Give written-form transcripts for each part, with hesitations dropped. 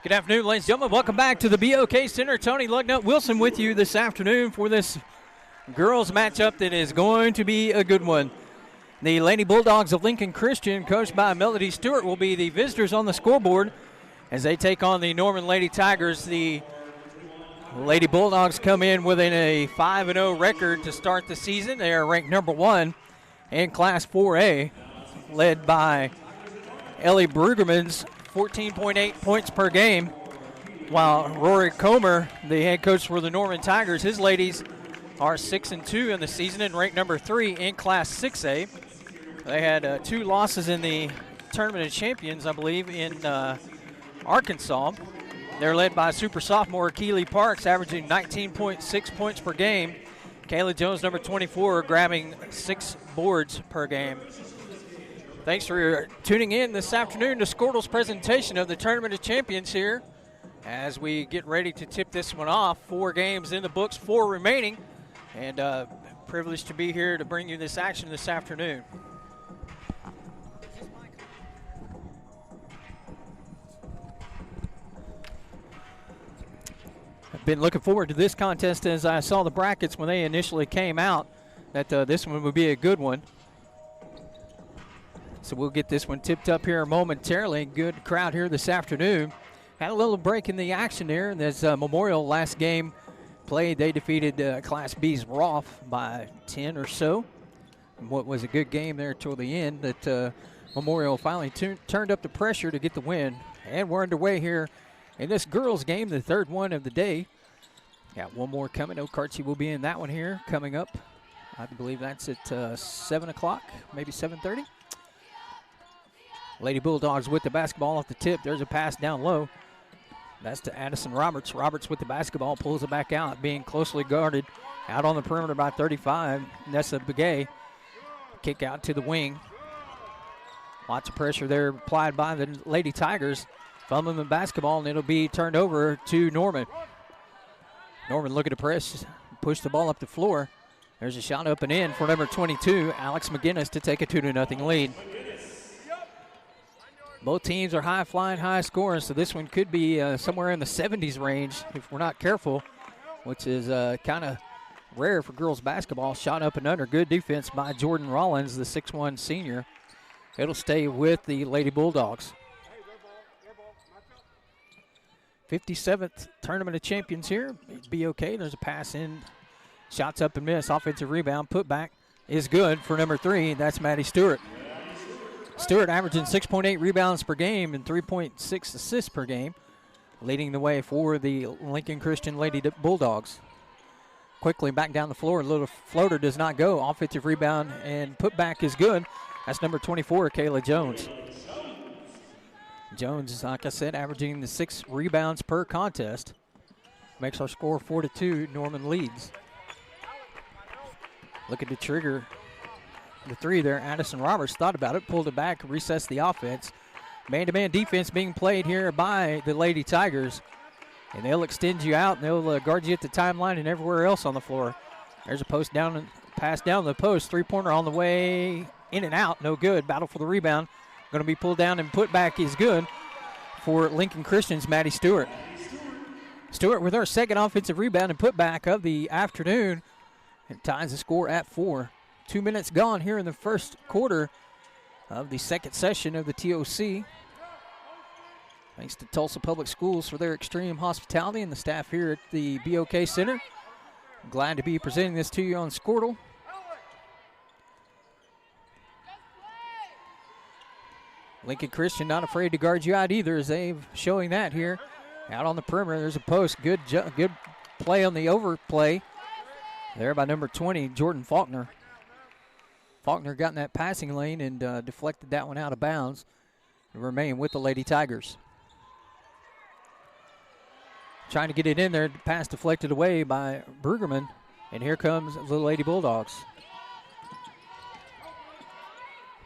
Good afternoon, ladies and gentlemen. Welcome back to the BOK Center. Tony Lugnut Wilson with you this afternoon for this girls matchup that is going to be a good one. The Lady Bulldogs of Lincoln Christian, coached by Melody Stewart, will be the visitors on the scoreboard as they take on the Norman Lady Tigers. The Lady Bulldogs come in with a 5-0 record to start the season. They are ranked number 1 in Class 4A, led by Ellie Brueggemann's 14.8 points per game, while Rory Comer, the head coach for the Norman Tigers, his ladies are 6-2 in the season and ranked number 3 in Class 6A. They had 2 losses in the Tournament of Champions, I believe, in Arkansas. They're led by super sophomore Keely Parks, averaging 19.6 points per game. Kayla Jones, number 24, grabbing 6 boards per game. Thanks for tuning in this afternoon to Squirtle's presentation of the Tournament of Champions here as we get ready to tip this one off. 4 games in the books, 4 remaining, and privileged to be here to bring you this action this afternoon. I've been looking forward to this contest as I saw the brackets when they initially came out, that this one would be a good one. So we'll get this one tipped up here momentarily. Good crowd here this afternoon. Had a little break in the action there. As Memorial last game played, they defeated Class B's Rolfe by 10 or so. And what was a good game there toward the end, that Memorial finally turned up the pressure to get the win. And we're underway here in this girls game, the 3rd one of the day. Got one more coming. Okarche will be in that one here coming up. I believe that's at 7 o'clock, maybe 7:30. Lady Bulldogs with the basketball off the tip. There's a pass down low. That's to Addison Roberts. Roberts with the basketball, pulls it back out, being closely guarded. Out on the perimeter by 35. Nessa Begay. Kick out to the wing. Lots of pressure there applied by the Lady Tigers. Fumbling the basketball, and it'll be turned over to Norman. Norman looking to press, push the ball up the floor. There's a shot up and in for number 22, Alex McGinnis, to take a 2-0 lead. Both teams are high-flying, high-scoring, so this one could be somewhere in the 70s range if we're not careful, which is kind of rare for girls basketball. Shot up and under. Good defense by Jordan Rollins, the 6'1 senior. It'll stay with the Lady Bulldogs. 57th Tournament of Champions here. BOK. There's a pass in. Shots up and miss. Offensive rebound. Put back is good for number 3. That's Maddie Stewart. Stewart averaging 6.8 rebounds per game and 3.6 assists per game, leading the way for the Lincoln Christian Lady Bulldogs. Quickly back down the floor. A little floater does not go. Offensive rebound and putback is good. That's number 24, Kayla Jones. Jones, like I said, averaging the 6 rebounds per contest. Makes our score 4-2. Norman leads. Looking to trigger the 3 there. Addison Roberts thought about it, pulled it back, recessed the offense. Man-to-man defense being played here by the Lady Tigers. And they'll extend you out, and they'll guard you at the timeline and everywhere else on the floor. There's a pass down the post. 3-pointer on the way, in and out, no good. Battle for the rebound. Going to be pulled down, and put back is good for Lincoln Christian's Maddie Stewart. Stewart with her 2nd offensive rebound and putback of the afternoon, and ties the score at 4. 2 minutes gone here in the first quarter of the 2nd session of the TOC. Thanks to Tulsa Public Schools for their extreme hospitality and the staff here at the BOK Center. I'm glad to be presenting this to you on Squirtle. Lincoln Christian not afraid to guard you out either, as they're showing that here. Out on the perimeter, there's a post. Good play on the overplay there by number 20, Jordan Faulkner. Faulkner got in that passing lane and deflected that one out of bounds to remain with the Lady Tigers. Trying to get it in there, pass deflected away by Brueggemann, and here comes the Lady Bulldogs.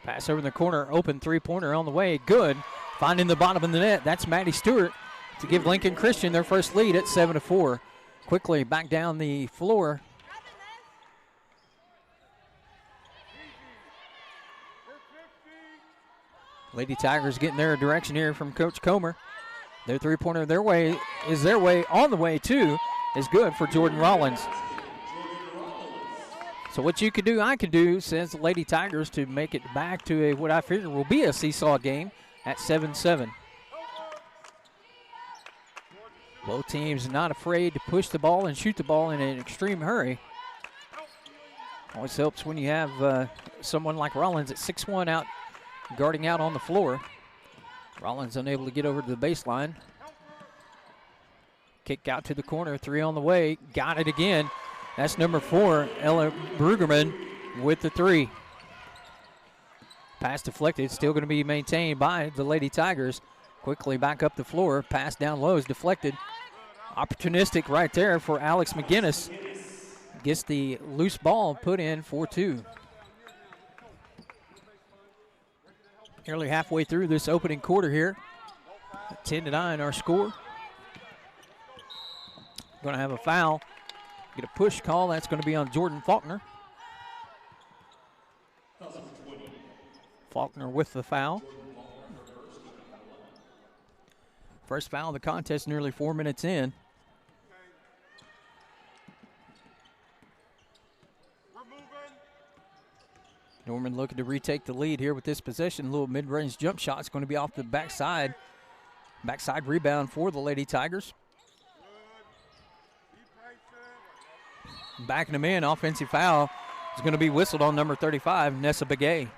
Pass over in the corner, open 3-pointer on the way, good. Finding the bottom of the net, that's Maddie Stewart to give Lincoln Christian their first lead at 7-4. Quickly back down the floor. Lady Tigers getting their direction here from Coach Comer. Their three-pointer on the way, too, is good for Jordan Rollins. So what you could do, I could do, says the Lady Tigers, to make it back to what I figure will be a seesaw game at 7-7. Both teams not afraid to push the ball and shoot the ball in an extreme hurry. Always helps when you have someone like Rollins at 6'1" out guarding out on the floor. Rollins unable to get over to the baseline. Kick out to the corner, 3 on the way. Got it again. That's number 4, Ella Brugerman with the 3. Pass deflected, still going to be maintained by the Lady Tigers. Quickly back up the floor, pass down low is deflected. Opportunistic right there for Alex McGinnis. Gets the loose ball put in for 2. Nearly halfway through this opening quarter here. 10-9 our score. Going to have a foul. Get a push call. That's going to be on Jordan Faulkner. Faulkner with the foul. First foul of the contest nearly 4 minutes in. Norman looking to retake the lead here with this possession. A little mid-range jump shot is going to be off the backside. Backside rebound for the Lady Tigers. Backing them in, offensive foul is going to be whistled on number 35, Nessa Begay.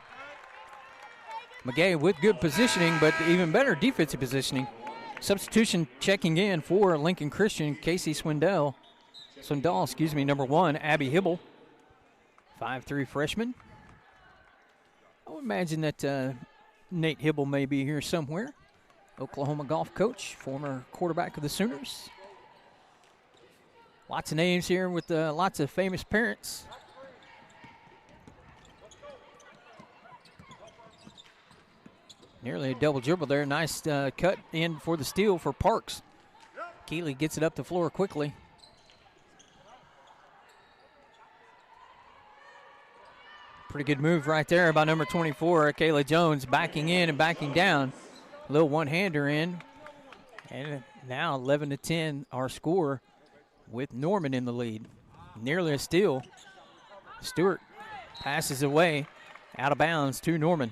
Begay with good positioning, but even better defensive positioning. Substitution checking in for Lincoln Christian, Casey Swindoll, number 1, Abby Hibble, 5'3" freshman. I would imagine that Nate Hibble may be here somewhere. Oklahoma golf coach, former quarterback of the Sooners. Lots of names here with lots of famous parents. Nearly a double dribble there. Nice cut in for the steal for Parks. Keeley gets it up the floor quickly. Pretty good move right there by number 24, Kayla Jones, backing in and backing down. A little one-hander in. And now 11-10 our score with Norman in the lead. Nearly a steal. Stewart passes away out of bounds to Norman.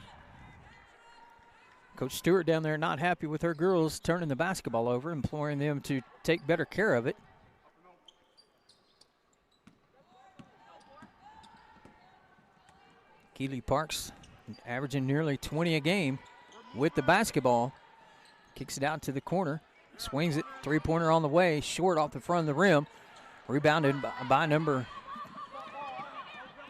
Coach Stewart down there not happy with her girls turning the basketball over, imploring them to take better care of it. Keeley Parks averaging nearly 20 a game with the basketball. Kicks it out to the corner. Swings it. Three-pointer on the way. Short off the front of the rim. Rebounded by number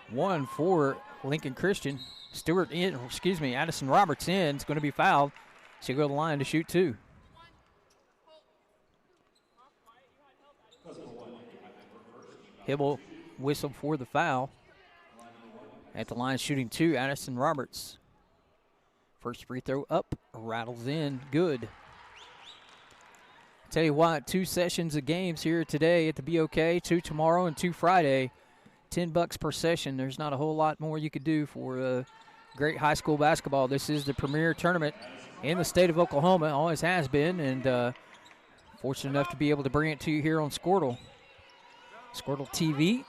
1 for Lincoln Christian. Addison Roberts in. It's going to be fouled. She'll go to the line to shoot 2. Hibble whistled for the foul. At the line shooting 2, Addison Roberts. First free throw up, rattles in, good. Tell you what, 2 sessions of games here today at the BOK, 2 tomorrow and 2 Friday. $10 per session. There's not a whole lot more you could do for great high school basketball. This is the premier tournament in the state of Oklahoma, always has been, and fortunate enough to be able to bring it to you here on Squirtle TV.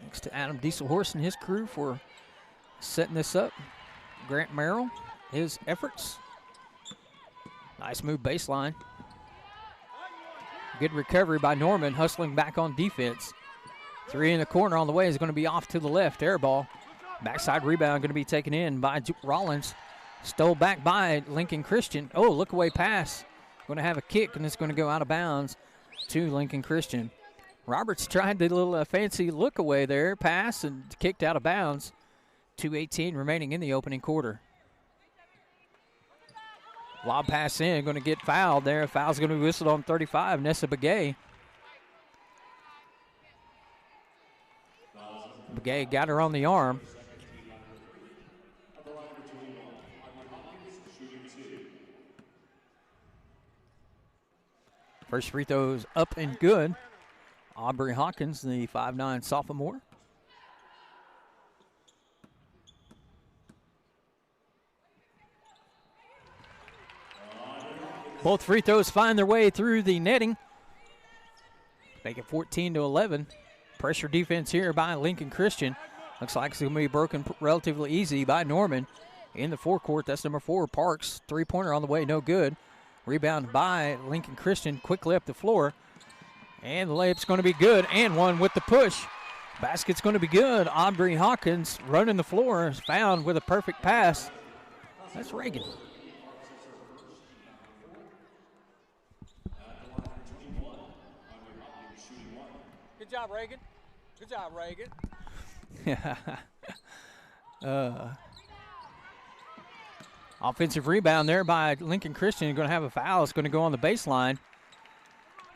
Thanks to Adam Dieselhorst and his crew for setting this up. Grant Merrill, his efforts. Nice move baseline. Good recovery by Norman, hustling back on defense. 3 in the corner on the way is going to be off to the left. Air ball. Backside rebound going to be taken in by Rollins. Stole back by Lincoln Christian. Oh, look away pass. Going to have a kick, and it's going to go out of bounds to Lincoln Christian. Roberts tried the little fancy look away there, pass, and kicked out of bounds. 2:18 remaining in the opening quarter. Lob pass in, going to get fouled there. Foul's going to be whistled on 35, Nessa Begay. Begay got her on the arm. First free throw's up and good. Aubrey Hawkins, the 5'9" sophomore. Both free throws find their way through the netting. Make it 14-11. Pressure defense here by Lincoln Christian. Looks like it's going to be broken relatively easy by Norman in the forecourt. That's number 4, Parks. Three-pointer on the way, no good. Rebound by Lincoln Christian, quickly up the floor. And the layup's going to be good, and one with the push. Basket's going to be good. Aubrey Hawkins running the floor, is found with a perfect pass. That's Reagan. Good job, Reagan. Good job, Reagan. Offensive rebound there by Lincoln Christian. Going to have a foul. It's going to go on the baseline.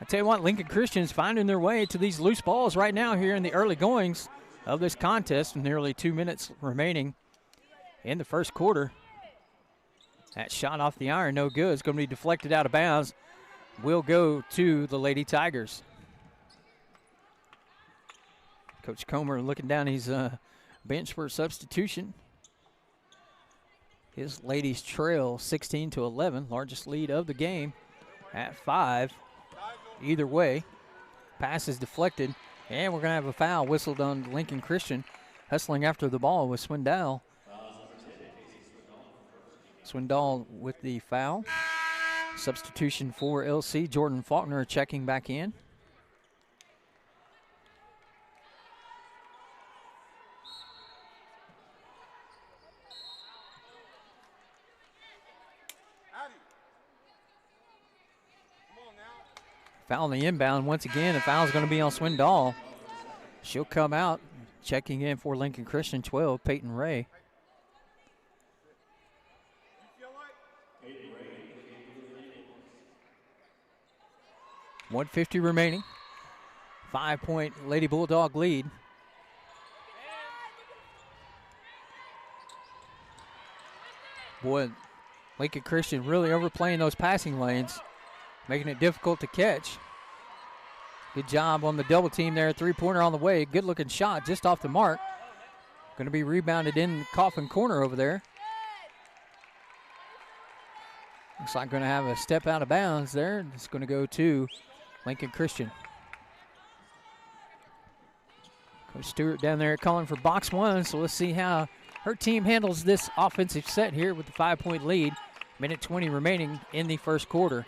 I tell you what, Lincoln Christian's finding their way to these loose balls right now here in the early goings of this contest. Nearly 2 minutes remaining in the first quarter. That shot off the iron, no good. It's going to be deflected out of bounds. Will go to the Lady Tigers. Coach Comer looking down his bench for a substitution. His ladies trail 16-11, largest lead of the game at 5. Either way, pass is deflected, and we're going to have a foul whistled on Lincoln Christian. Hustling after the ball with Swindoll. Swindoll with the foul. Substitution for LC. Jordan Faulkner checking back in. Foul on the inbound once again. The foul is going to be on Swindoll. She'll come out. Checking in for Lincoln Christian 12, Peyton Ray. .150 remaining. 5-point Lady Bulldog lead. Boy, Lincoln Christian really overplaying those passing lanes, making it difficult to catch. Good job on the double team there. Three-pointer on the way. Good-looking shot just off the mark. Going to be rebounded in the Coffin corner over there. Looks like going to have a step out of bounds there. It's going to go to Lincoln Christian. Coach Stewart down there calling for box one, so let's see how her team handles this offensive set here with the 5-point lead. Minute 20 remaining in the first quarter.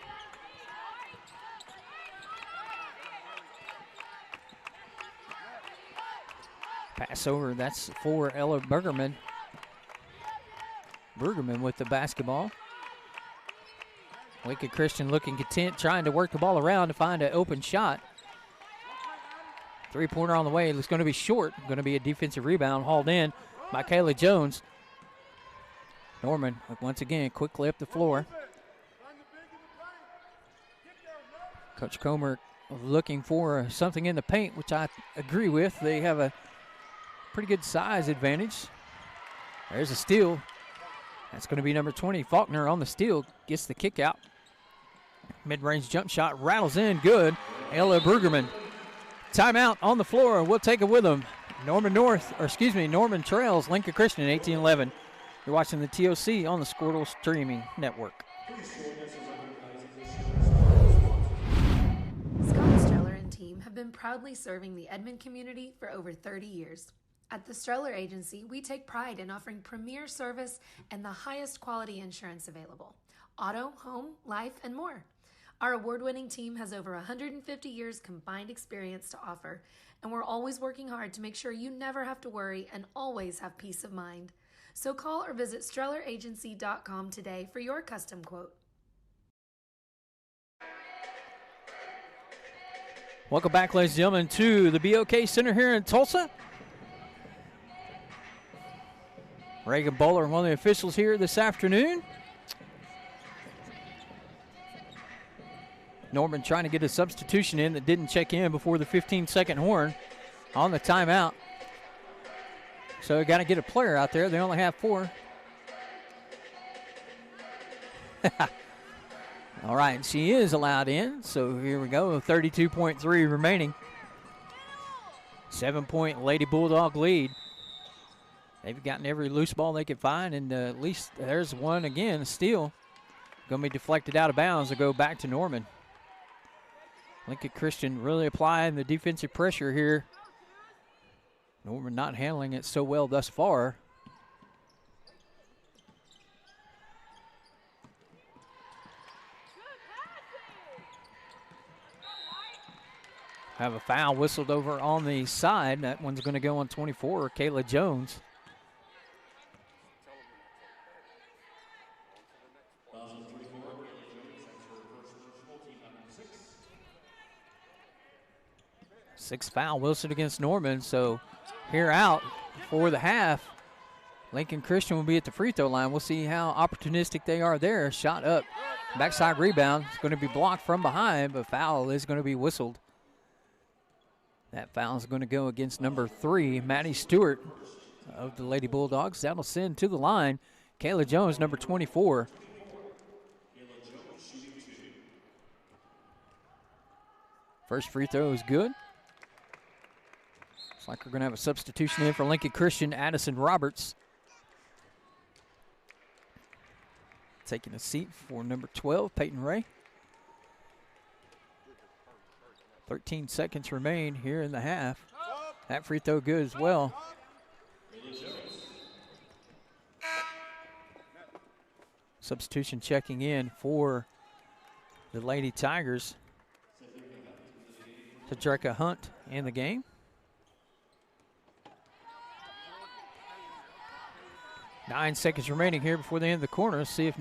Pass over, that's for Ella Bergerman. Bergerman with the basketball. Lincoln Christian looking content, trying to work the ball around to find an open shot. Three-pointer on the way. It's going to be short. Going to be a defensive rebound hauled in by Kayla Jones. Norman, once again, quickly up the floor. Coach Comer looking for something in the paint, which I agree with. They have a pretty good size advantage. There's a steal. That's going to be number 20. Faulkner on the steal, gets the kick out. Mid-range jump shot rattles in, good. Ella Bergerman. Timeout on the floor. We'll take it with them. Norman trails Lincoln Christian 18-11. You're watching the TOC on the Squirtle Streaming Network. Scott Streller and team have been proudly serving the Edmond community for over 30 years. At the Streller Agency, we take pride in offering premier service and the highest quality insurance available. Auto, home, life, and more. Our award-winning team has over 150 years combined experience to offer, and we're always working hard to make sure you never have to worry and always have peace of mind. So call or visit StrellerAgency.com today for your custom quote. Welcome back, ladies and gentlemen, to the BOK Center here in Tulsa. Reagan Bowler, one of the officials here this afternoon. Norman trying to get a substitution in that didn't check in before the 15-second horn on the timeout. So we got to get a player out there. They only have 4. All right, she is allowed in. So here we go, 32.3 remaining. 7-point Lady Bulldog lead. They've gotten every loose ball they could find, and at least there's one again, a steal. going to be deflected out of bounds to go back to Norman. Lincoln Christian really applying the defensive pressure here. Norman not handling it so well thus far. Have a foul whistled over on the side. That one's going to go on 24, Kayla Jones. Sixth foul, Wilson against Norman. So here out for the half. Lincoln Christian will be at the free throw line. We'll see how opportunistic they are there. Shot up, backside rebound. It's going to be blocked from behind, but foul is going to be whistled. That foul is going to go against number 3, Maddie Stewart of the Lady Bulldogs. That'll send to the line Kayla Jones, number 24. First free throw is good. Looks like we're going to have a substitution in for Lincoln Christian, Addison Roberts. Taking a seat for number 12, Peyton Ray. 13 seconds remain here in the half. That free throw good as well. Substitution checking in for the Lady Tigers. Tadreka Hunt in the game. Nine seconds remaining here before the end of the corner. See if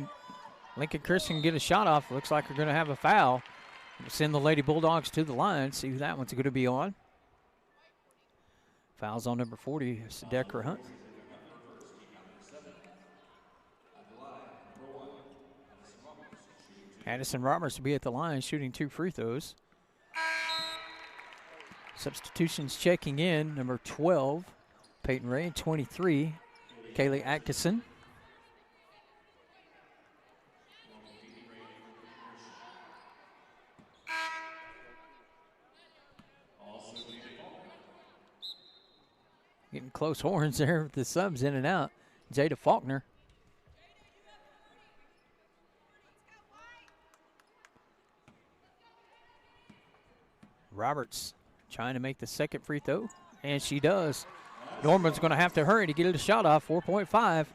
Lincoln Christian can get a shot off. Looks like we're going to have a foul. We'll send the Lady Bulldogs to the line, see who that one's going to be on. Foul's on number 40, Tadreka Hunt. Addison Roberts will be at the line shooting 2 free throws. Substitutions checking in, number 12, Peyton Ray, 23, Kaylee Atkinson. Getting close horns there with the subs in and out. Jada Faulkner. Roberts trying to make the second free throw, and she does. Norman's going to have to hurry to get a shot off, 4.5.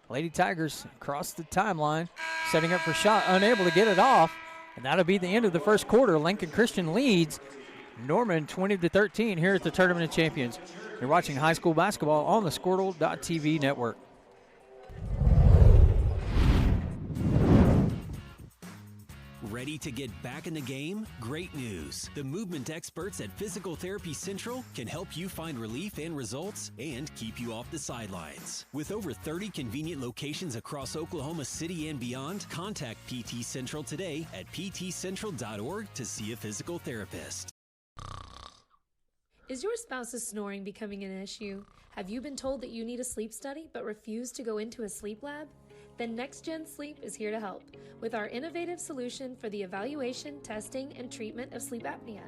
Lady Tigers across the timeline, setting up for shot, unable to get it off, and that'll be the end of the first quarter. Lincoln Christian leads Norman 20-13 here at the Tournament of Champions. You're watching high school basketball on the Squirtle.tv network. Ready to get back in the game? Great news. The movement experts at Physical Therapy Central can help you find relief and results and keep you off the sidelines. With over 30 convenient locations across Oklahoma City and beyond, contact PT Central today at ptcentral.org to see a physical therapist. Is your spouse's snoring becoming an issue? Have you been told that you need a sleep study but refuse to go into a sleep lab? Then NextGen Sleep is here to help with our innovative solution for the evaluation, testing, and treatment of sleep apnea.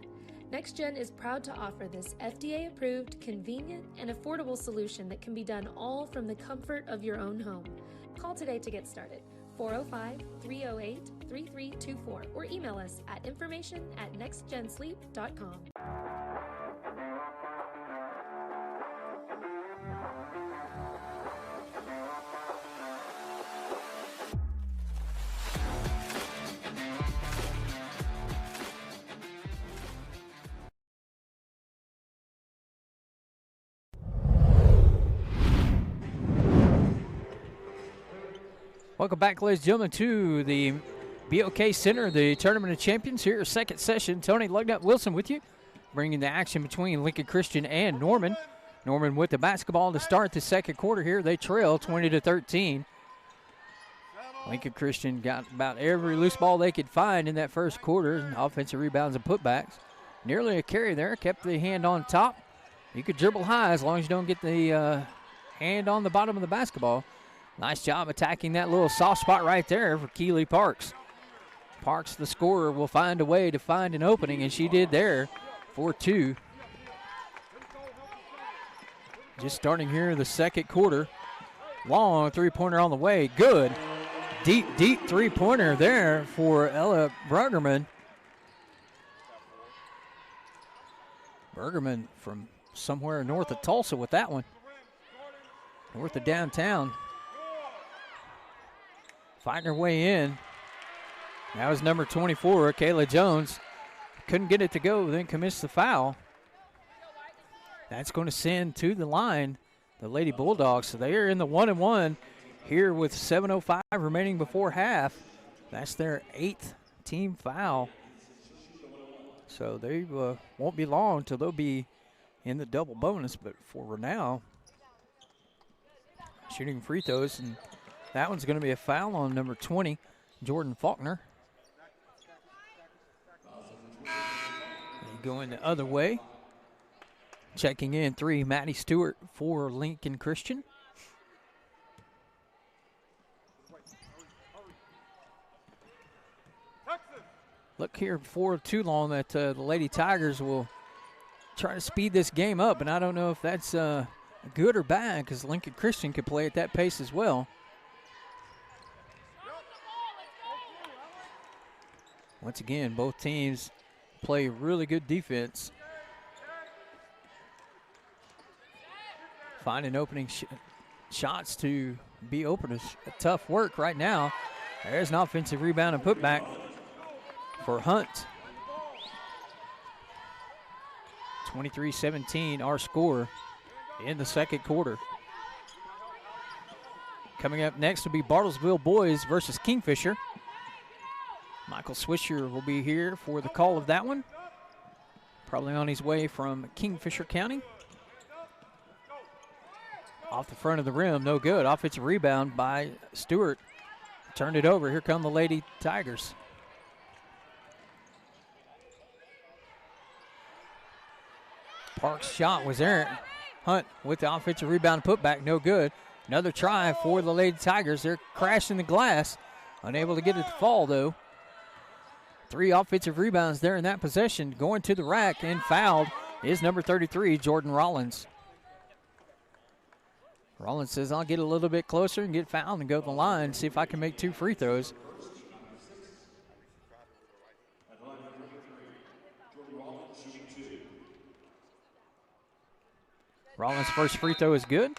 NextGen is proud to offer this FDA-approved, convenient, and affordable solution that can be done all from the comfort of your own home. Call today to get started. 405-308-3324 or email us at information@nextgensleep.com. Welcome back, ladies and gentlemen, to the BOK Center, the Tournament of Champions. Here, second session. Tony Lugnut Wilson with you, bringing the action between Lincoln Christian and Norman. Norman with the basketball to start the second quarter here. They trail 20-13. Lincoln Christian got about every loose ball they could find in that first quarter. Offensive rebounds and putbacks. Nearly a carry there. Kept the hand on top. You could dribble high as long as you don't get the hand on the bottom of the basketball. Nice job attacking that little soft spot right there for Keely Parks. Parks, the scorer, will find a way to find an opening, and she did there for 2. Just starting here in the second quarter. Long three-pointer on the way. Good. Deep three-pointer there for Ella Bergerman. Bergerman from somewhere north of Tulsa with that one. North of downtown. Fighting her way in. That was number 24, Kayla Jones. Couldn't get it to go, then commits the foul. That's going to send to the line the Lady Bulldogs. So they are in the 1-1 here with 7:05 remaining before half. That's their 8th team foul. So they won't be long until they'll be in the double bonus. But for now, shooting free throws, and that one's going to be a foul on number 20, Jordan Faulkner. Going the other way. Checking in 3, Maddie Stewart for Lincoln Christian. Look here before too long that the Lady Tigers will try to speed this game up, and I don't know if that's good or bad because Lincoln Christian could play at that pace as well. Once again, both teams play really good defense. Finding opening shots to be open is tough work right now. There's an offensive rebound and putback for Hunt. 23-17 our score in the second quarter. Coming up next will be Bartlesville Boys versus Kingfisher. Michael Swisher will be here for the call of that one. Probably on his way from Kingfisher County. Off the front of the rim, no good. Offensive rebound by Stewart. Turned it over. Here come the Lady Tigers. Parks' shot was errant. Hunt with the offensive rebound putback, no good. Another try for the Lady Tigers. They're crashing the glass. Unable to get it to fall, though. 3 offensive rebounds there in that possession. Going to the rack and fouled is number 33, Jordan Rollins. Rollins says, I'll get a little bit closer and get fouled and go to the line, see if I can make 2 free throws. Rollins' first free throw is good.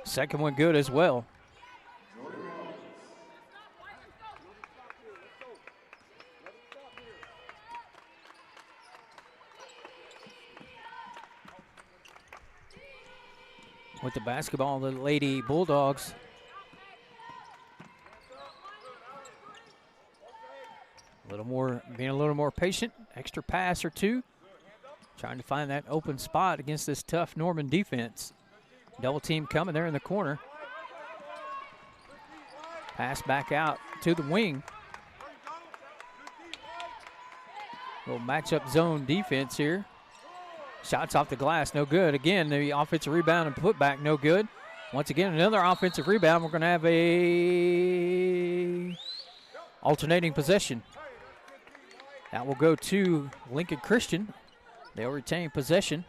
Second one good as well. With the basketball, the Lady Bulldogs. Being a little more patient. Extra pass or 2. Trying to find that open spot against this tough Norman defense. Double team coming there in the corner. Pass back out to the wing. Little matchup zone defense here. Shots off the glass, no good. Again, the offensive rebound and putback, no good. Once again, another offensive rebound. We're going to have a alternating possession. That will go to Lincoln Christian. They'll retain possession.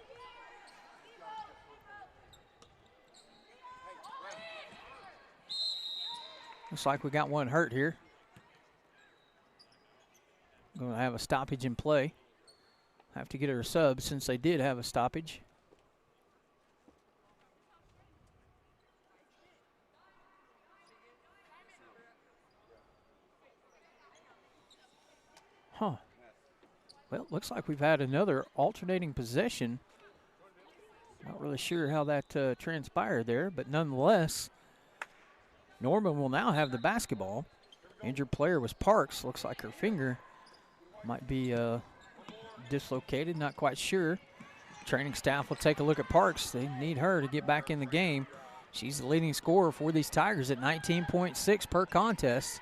Looks like we got one hurt here. Going to have a stoppage in play. Have to get her a sub since they did have a stoppage. Well, it looks like we've had another alternating possession. Not really sure how that transpired there, but nonetheless, Norman will now have the basketball. Injured player was Parks. Looks like her finger might be dislocated, not quite sure. Training staff will take a look at Parks. They need her to get back in the game. She's the leading scorer for these Tigers at 19.6 per contest.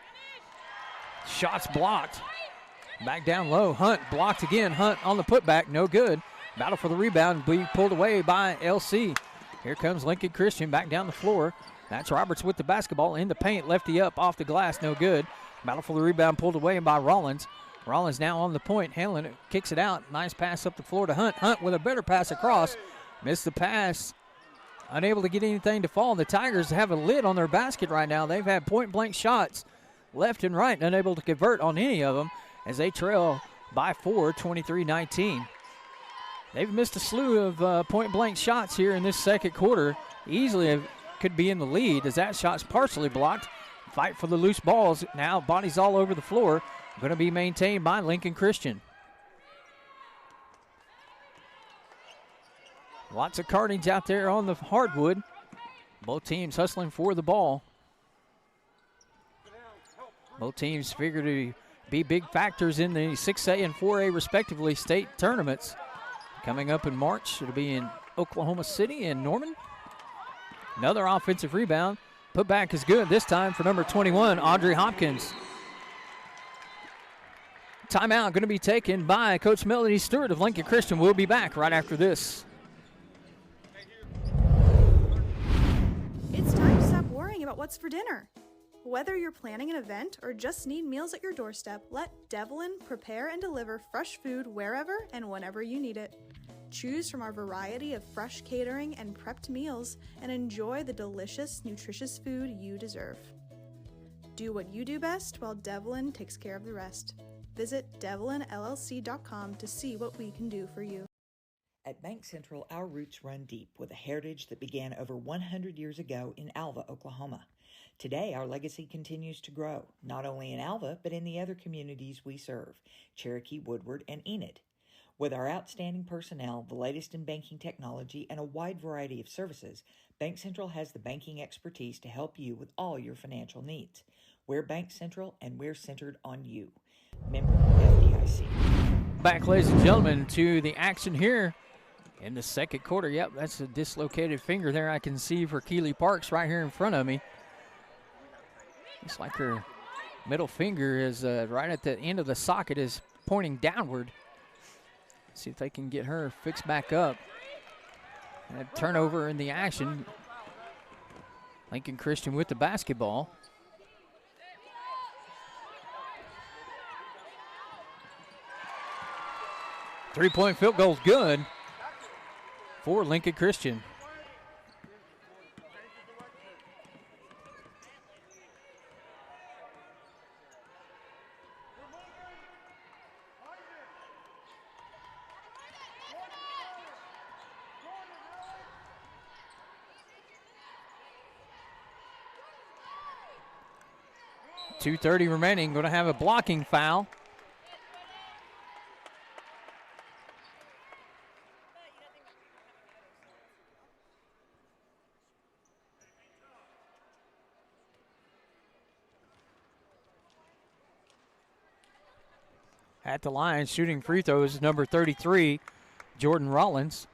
Shots blocked. Back down low. Hunt blocked again. Hunt on the putback, no good. Battle for the rebound, be pulled away by LC. Here comes Lincoln Christian back down the floor. That's Roberts with the basketball in the paint. Lefty up off the glass, no good. Battle for the rebound pulled away by Rollins. Rollins now on the point, handling it, kicks it out. Nice pass up the floor to Hunt. Hunt with a better pass across. Missed the pass. Unable to get anything to fall. The Tigers have a lid on their basket right now. They've had point-blank shots left and right, unable to convert on any of them as they trail by 4, 23-19. They've missed a slew of point-blank shots here in this second quarter. Easily could be in the lead as that shot's partially blocked. Fight for the loose balls. Now bodies all over the floor. Going to be maintained by Lincoln Christian. Lots of carnage out there on the hardwood. Both teams hustling for the ball. Both teams figure to be big factors in the 6A and 4A respectively state tournaments. Coming up in March, it'll be in Oklahoma City and Norman. Another offensive rebound. Put back is good, this time for number 21, Audrey Hopkins. Timeout going to be taken by Coach Melody Stewart of Lincoln Christian. We'll be back right after this. It's time to stop worrying about what's for dinner. Whether you're planning an event or just need meals at your doorstep, let Devlin prepare and deliver fresh food wherever and whenever you need it. Choose from our variety of fresh catering and prepped meals and enjoy the delicious, nutritious food you deserve. Do what you do best while Devlin takes care of the rest. Visit devlinllc.com to see what we can do for you. At Bank Central, our roots run deep with a heritage that began over 100 years ago in Alva, Oklahoma. Today, our legacy continues to grow, not only in Alva, but in the other communities we serve, Cherokee, Woodward, and Enid. With our outstanding personnel, the latest in banking technology, and a wide variety of services, Bank Central has the banking expertise to help you with all your financial needs. We're Bank Central, and we're centered on you. Member FDIC. Back, ladies and gentlemen, to the action here in the second quarter. Yep, that's a dislocated finger there I can see for Keely Parks right here in front of me. Looks like her middle finger is right at the end of the socket is pointing downward. See if they can get her fixed back up. And a turnover in the action. Lincoln Christian with the basketball. Three-point field goal's good for Lincoln Christian. .230 remaining. Going to have a blocking foul. At the line, shooting free throws, number 33, Jordan Rollins.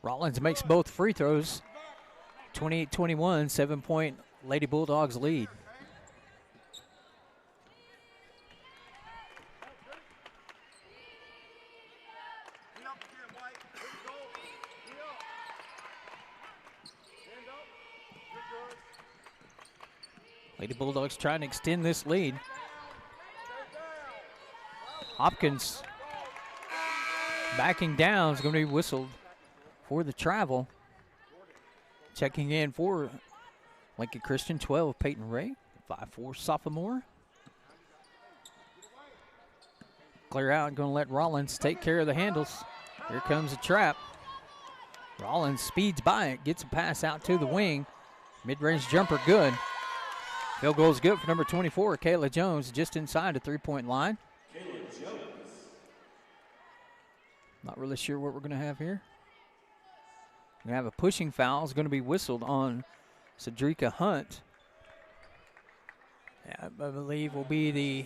Rollins makes both free throws. 28-21, 7-point Lady Bulldogs lead. Lady Bulldogs trying to extend this lead. Hopkins backing down is going to be whistled for the travel. Checking in for Lincoln Christian, 12, Peyton Ray, 5'4" sophomore. Clear out, going to let Rollins take care of the handles. Here comes a trap. Rollins speeds by it, gets a pass out to the wing. Mid-range jumper good. Field goal is good for number 24, Kayla Jones, just inside the three-point line. Not really sure what we're going to have here. We're going to have a pushing foul. It's going to be whistled on Cedrica Hunt. I believe will be the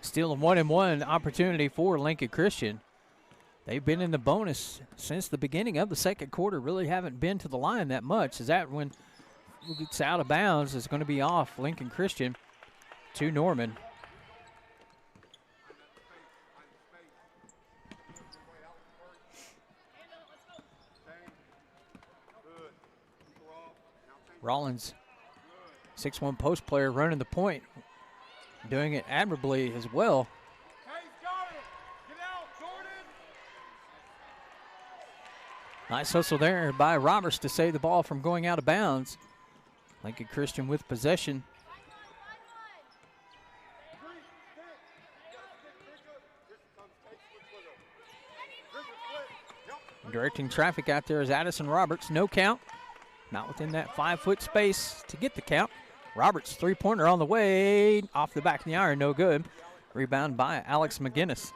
still a 1-and-1 opportunity for Lincoln Christian. They've been in the bonus since the beginning of the second quarter. Really haven't been to the line that much. Is that when it gets out of bounds, it's going to be off Lincoln Christian. to Norman. Rollins, 6'1" post player, running the point, doing it admirably as well. Nice hustle there by Roberts to save the ball from going out of bounds. Lincoln Christian with possession. Directing traffic out there is Addison Roberts. No count. Not within that 5-foot space to get the count. Roberts, three-pointer on the way. Off the back of the iron, no good. Rebound by Alex McGinnis.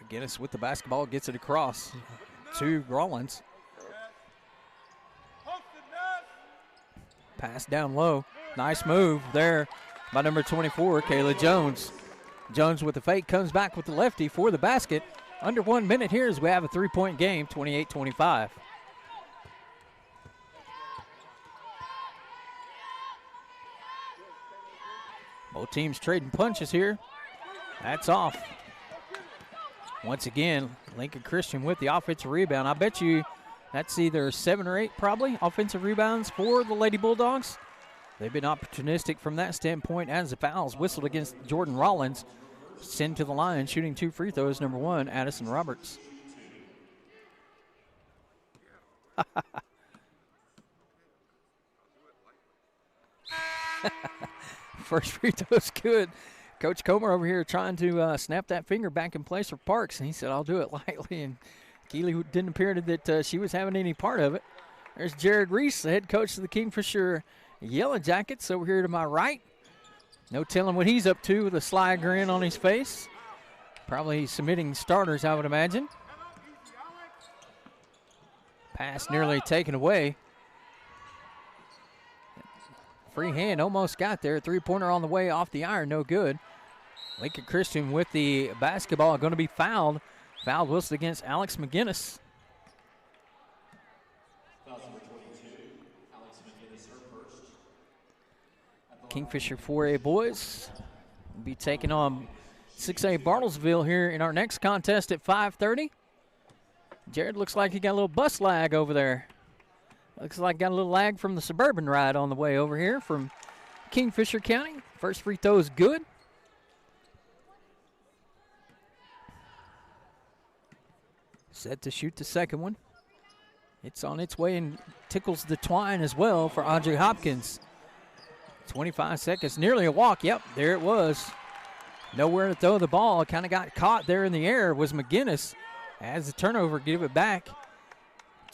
McGinnis with the basketball, gets it across to Rollins. Pass down low. Nice move there by number 24, Kayla Jones. Jones with the fake, comes back with the lefty for the basket. Under 1 minute here as we have a three-point game, 28-25. Both teams trading punches here. That's off. Once again, Lincoln Christian with the offensive rebound. I bet you that's either 7 or 8 probably offensive rebounds for the Lady Bulldogs. They've been opportunistic from that standpoint as the fouls whistled against Jordan Rollins. Send to the line, shooting 2 free throws, number 1, Addison Roberts. First free throw's good. Coach Comer over here trying to snap that finger back in place for Parks, and he said, I'll do it lightly, and Keeley didn't appear that she was having any part of it. There's Jared Reese, the head coach of the Kingfisher Yellow Jackets, over here to my right. No telling what he's up to with a sly grin on his face. Probably submitting starters, I would imagine. Pass nearly taken away. Free hand almost got there. Three-pointer on the way off the iron, no good. Lincoln Christian with the basketball, going to be fouled. Fouled whistled against Alex McGinnis. Kingfisher 4A boys will be taking on 6A Bartlesville here in our next contest at 5:30. Jared looks like he got a little bus lag over there. Looks like got a little lag from the Suburban ride on the way over here from Kingfisher County. First free throw is good. Set to shoot the second one. It's on its way and tickles the twine as well for Andre Hopkins. 25 seconds, nearly a walk. Yep, there it was. Nowhere to throw the ball. Kind of got caught there in the air was McGinnis. As the turnover, give it back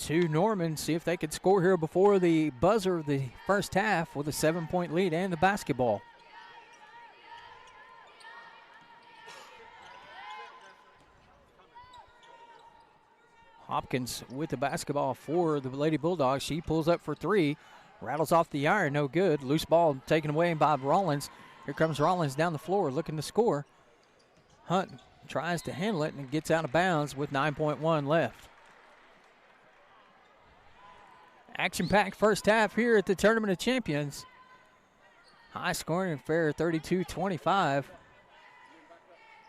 to Norman. See if they could score here before the buzzer of the first half with a 7-point lead and the basketball. Hopkins with the basketball for the Lady Bulldogs. She pulls up for three. Rattles off the iron, no good. Loose ball taken away by Rollins. Here comes Rollins down the floor looking to score. Hunt tries to handle it and gets out of bounds with 9.1 left. Action-packed first half here at the Tournament of Champions. High scoring affair, 32-25.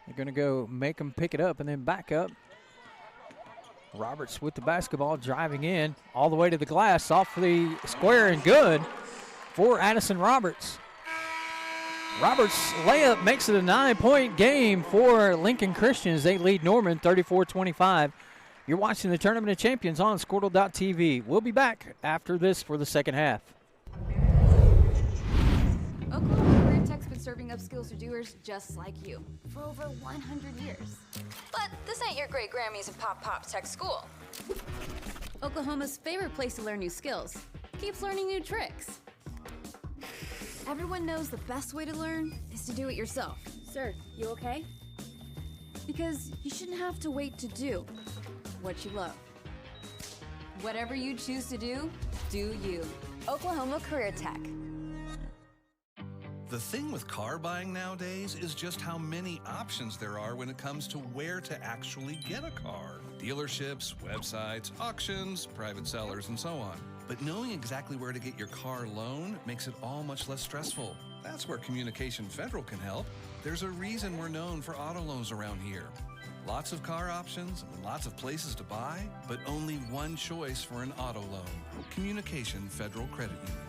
They're going to go make them pick it up and then back up. Roberts with the basketball, driving in all the way to the glass, off the square and good for Addison Roberts. Roberts' layup makes it a 9-point game for Lincoln Christian as they lead Norman 34-25. You're watching the Tournament of Champions on Squirtle.tv. We'll be back after this for the second half. Oklahoma Career Tech's been serving up skills to doers just like you for over 100 years. But this ain't your great Grammys and Pop Tech school. Oklahoma's favorite place to learn new skills keeps learning new tricks. Everyone knows the best way to learn is to do it yourself. Sir, you okay? Because you shouldn't have to wait to do what you love. Whatever you choose to do, do you. Oklahoma Career Tech. The thing with car buying nowadays is just how many options there are when it comes to where to actually get a car. Dealerships, websites, auctions, private sellers, and so on. But knowing exactly where to get your car loan makes it all much less stressful. That's where Communication Federal can help. There's a reason we're known for auto loans around here. Lots of car options and lots of places to buy, but only one choice for an auto loan. Communication Federal Credit Union.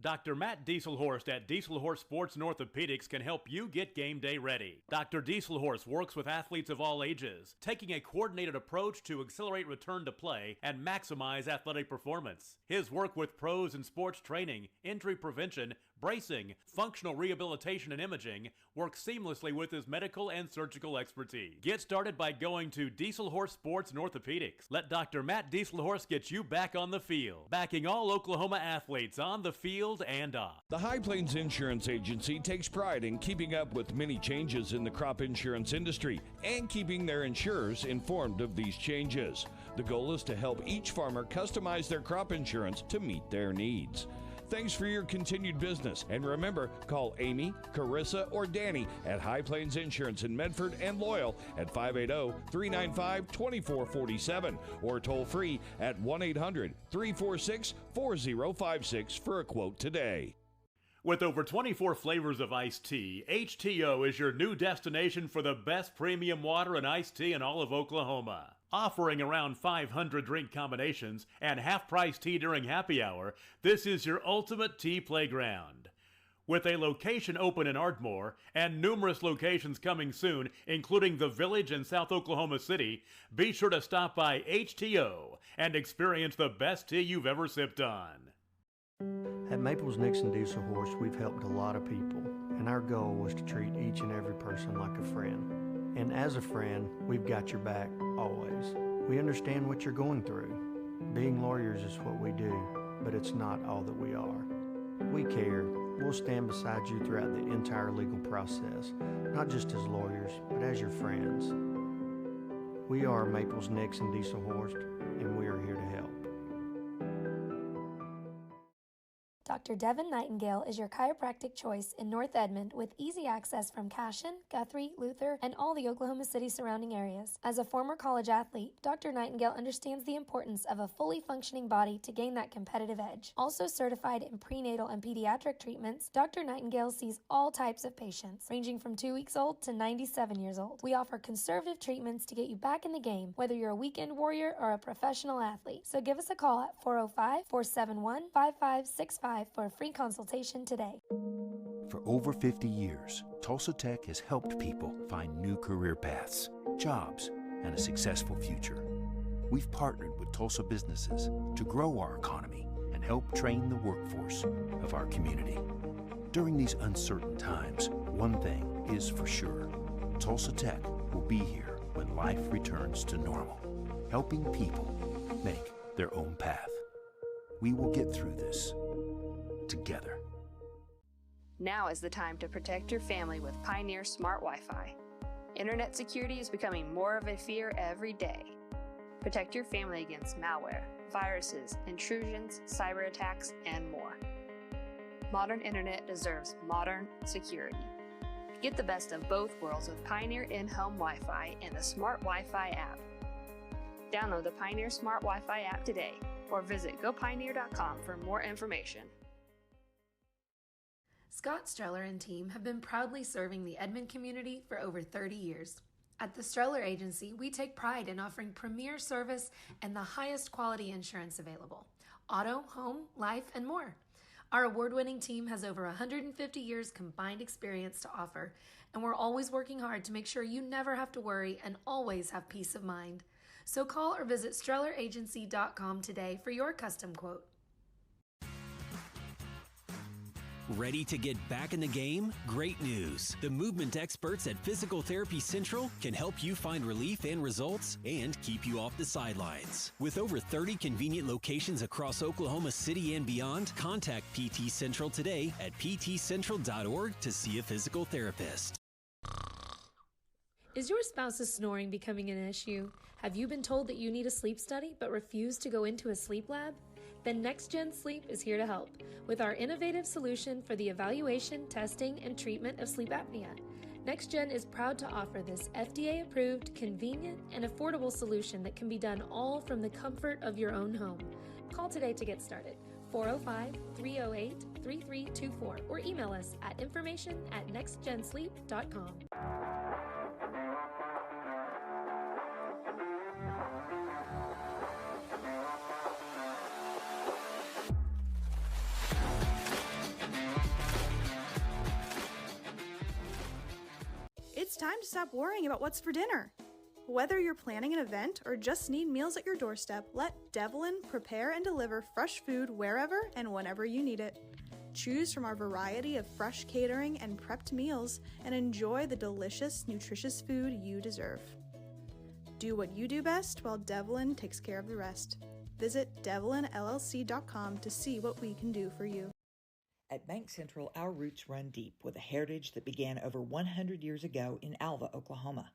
Dr. Matt Dieselhorst at Dieselhorst Sports and Orthopedics can help you get game day ready. Dr. Dieselhorst works with athletes of all ages, taking a coordinated approach to accelerate return to play and maximize athletic performance. His work with pros in sports training, injury prevention, bracing, functional rehabilitation, and imaging works seamlessly with his medical and surgical expertise. Get started by going to Dieselhorst Sports and Orthopedics. Let Dr. Matt Dieselhorst get you back on the field, backing all Oklahoma athletes on the field and off. The High Plains Insurance Agency takes pride in keeping up with many changes in the crop insurance industry and keeping their insurers informed of these changes. The goal is to help each farmer customize their crop insurance to meet their needs. Thanks for your continued business. And remember, call Amy, Carissa, or Danny at High Plains Insurance in Medford and Loyal at 580-395-2447 or toll free at 1-800-346-4056 for a quote today. With over 24 flavors of iced tea, HTO is your new destination for the best premium water and iced tea in all of Oklahoma. Offering around 500 drink combinations and half-price tea during happy hour, this is your ultimate tea playground. With a location open in Ardmore and numerous locations coming soon, including the Village in South Oklahoma City, be sure to stop by HTO and experience the best tea you've ever sipped on. At Maples Nixon Dieselhorst, we've helped a lot of people, and our goal was to treat each and every person like a friend. And as a friend, we've got your back, always. We understand what you're going through. Being lawyers is what we do, but it's not all that we are. We care. We'll stand beside you throughout the entire legal process, not just as lawyers, but as your friends. We are Maples Nixon Dieselhorst, and we are here to help. Dr. Devin Nightingale is your chiropractic choice in North Edmond with easy access from Cashion, Guthrie, Luther, and all the Oklahoma City surrounding areas. As a former college athlete, Dr. Nightingale understands the importance of a fully functioning body to gain that competitive edge. Also certified in prenatal and pediatric treatments, Dr. Nightingale sees all types of patients, ranging from 2 weeks old to 97 years old. We offer conservative treatments to get you back in the game, whether you're a weekend warrior or a professional athlete. So give us a call at 405-471-5565 for a free consultation today. For over 50 years, Tulsa Tech has helped people find new career paths, jobs, and a successful future. We've partnered with Tulsa businesses to grow our economy and help train the workforce of our community. During these uncertain times, one thing is for sure. Tulsa Tech will be here when life returns to normal, helping people make their own path. We will get through this together. Now is the time to protect your family with Pioneer Smart Wi-Fi. Internet security is becoming more of a fear every day. Protect your family against malware, viruses, intrusions, cyber attacks, and more. Modern internet deserves modern security. Get the best of both worlds with Pioneer in-home Wi-Fi and the Smart Wi-Fi app. Download the Pioneer Smart Wi-Fi app today or visit gopioneer.com for more information. Scott Streller and team have been proudly serving the Edmond community for over 30 years. At the Streller Agency, we take pride in offering premier service and the highest quality insurance available: auto, home, life, and more. Our award-winning team has over 150 years combined experience to offer, and we're always working hard to make sure you never have to worry and always have peace of mind. So call or visit StrellerAgency.com today for your custom quote. Ready to get back in the game? Great news. The movement experts at Physical Therapy Central can help you find relief and results and keep you off the sidelines. With over 30 convenient locations across Oklahoma City and beyond, contact PT Central today at ptcentral.org to see a physical therapist. Is your spouse's snoring becoming an issue? Have you been told that you need a sleep study but refuse to go into a sleep lab? Then NextGen Sleep is here to help with our innovative solution for the evaluation, testing, and treatment of sleep apnea. NextGen is proud to offer this FDA-approved, convenient, and affordable solution that can be done all from the comfort of your own home. Call today to get started. 405-308-3324 or email us at information@nextgensleep.com. It's time to stop worrying about what's for dinner. Whether you're planning an event or just need meals at your doorstep, let Devlin prepare and deliver fresh food wherever and whenever you need it. Choose from our variety of fresh catering and prepped meals and enjoy the delicious, nutritious food you deserve. Do what you do best while Devlin takes care of the rest. Visit devlinllc.com to see what we can do for you. At Bank Central, our roots run deep with a heritage that began over 100 years ago in Alva, Oklahoma.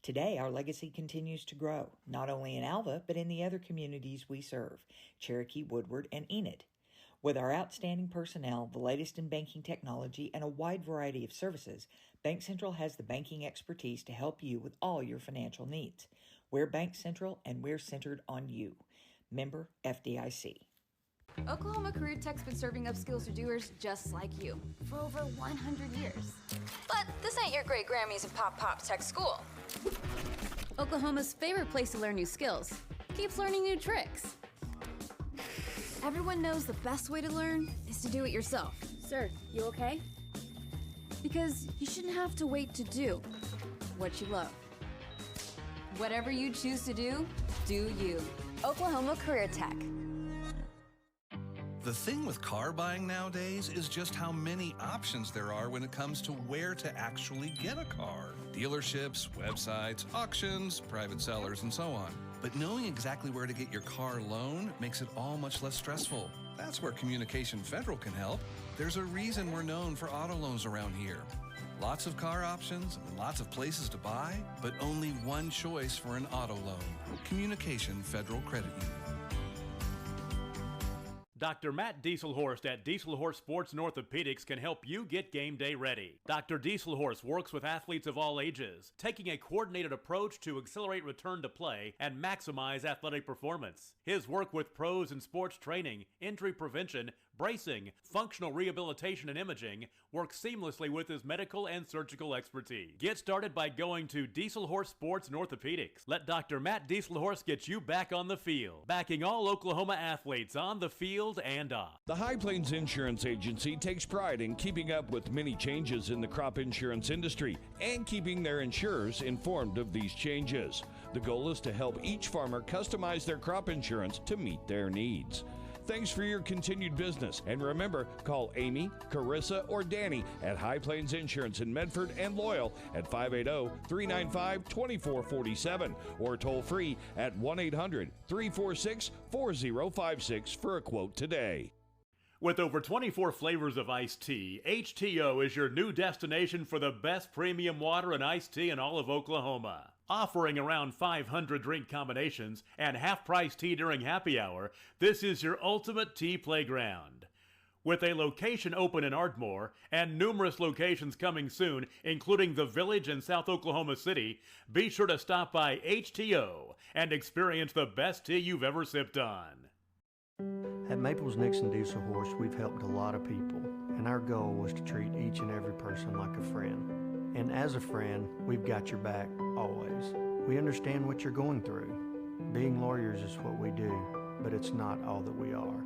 Today, our legacy continues to grow, not only in Alva, but in the other communities we serve, Cherokee, Woodward, and Enid. With our outstanding personnel, the latest in banking technology, and a wide variety of services, Bank Central has the banking expertise to help you with all your financial needs. We're Bank Central, and we're centered on you. Member FDIC. Oklahoma Career Tech's been serving upskills to doers just like you for over 100 years. But this ain't your great Grammys and Pop Pops Tech School. Oklahoma's favorite place to learn new skills keeps learning new tricks. Everyone knows the best way to learn is to do it yourself. Sir, you okay? Because you shouldn't have to wait to do what you love. Whatever you choose to do you. Oklahoma Career Tech. The thing with car buying nowadays is just how many options there are when it comes to where to actually get a car. Dealerships, websites, auctions, private sellers, and so on. But knowing exactly where to get your car loan makes it all much less stressful. That's where Communication Federal can help. There's a reason we're known for auto loans around here. Lots of car options and lots of places to buy, but only one choice for an auto loan. Communication Federal Credit Union. Dr. Matt Dieselhorst at Dieselhorst Sports and Orthopedics can help you get game day ready. Dr. Dieselhorst works with athletes of all ages, taking a coordinated approach to accelerate return to play and maximize athletic performance. His work with pros in sports training, injury prevention, bracing, functional rehabilitation, and imaging works seamlessly with his medical and surgical expertise. Get started by going to Dieselhorst Sports and Orthopedics. Let Dr. Matt Dieselhorst get you back on the field, backing all Oklahoma athletes on the field and off. The High Plains Insurance Agency takes pride in keeping up with many changes in the crop insurance industry and keeping their insurers informed of these changes. The goal is to help each farmer customize their crop insurance to meet their needs. Thanks for your continued business. And remember, call Amy, Carissa, or Danny at High Plains Insurance in Medford and Loyal at 580-395-2447 or toll free at 1-800-346-4056 for a quote today. With over 24 flavors of iced tea, HTO is your new destination for the best premium water and iced tea in all of Oklahoma. Offering around 500 drink combinations and half-price tea during happy hour, this is your ultimate tea playground. With a location open in Ardmore and numerous locations coming soon, including the Village in South Oklahoma City, be sure to stop by HTO and experience the best tea you've ever sipped on. At Maples Nixon Diesel Horse, we've helped a lot of people, and our goal was to treat each and every person like a friend. And as a friend, we've got your back, always. We understand what you're going through. Being lawyers is what we do, but it's not all that we are.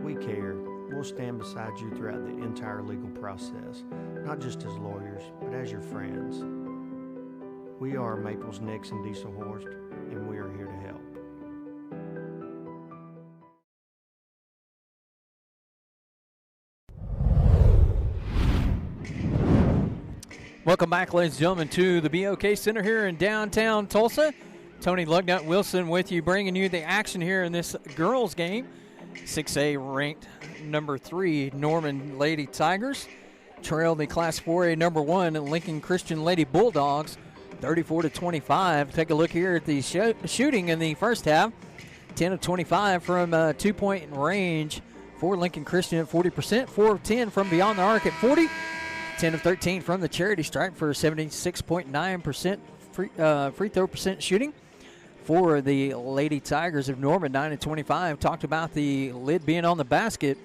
We care. We'll stand beside you throughout the entire legal process, not just as lawyers, but as your friends. We are Maples Nixon Diesel Horse, and we are here to help. Welcome back, ladies and gentlemen, to the BOK Center here in downtown Tulsa. Tony Lugnut Wilson with you, bringing you the action here in this girls' game. 6A ranked number 3 Norman Lady Tigers trailed the Class 4A number 1 Lincoln Christian Lady Bulldogs 34-25. Take a look here at the shooting in the first half. 10 of 25 from 2-point range for Lincoln Christian at 40%. 4 of 10 from beyond the arc at 40%. 10 of 13 from the charity stripe for 76.9% free throw percent shooting. for the Lady Tigers of Norman, 9-25. Talked about the lid being on the basket.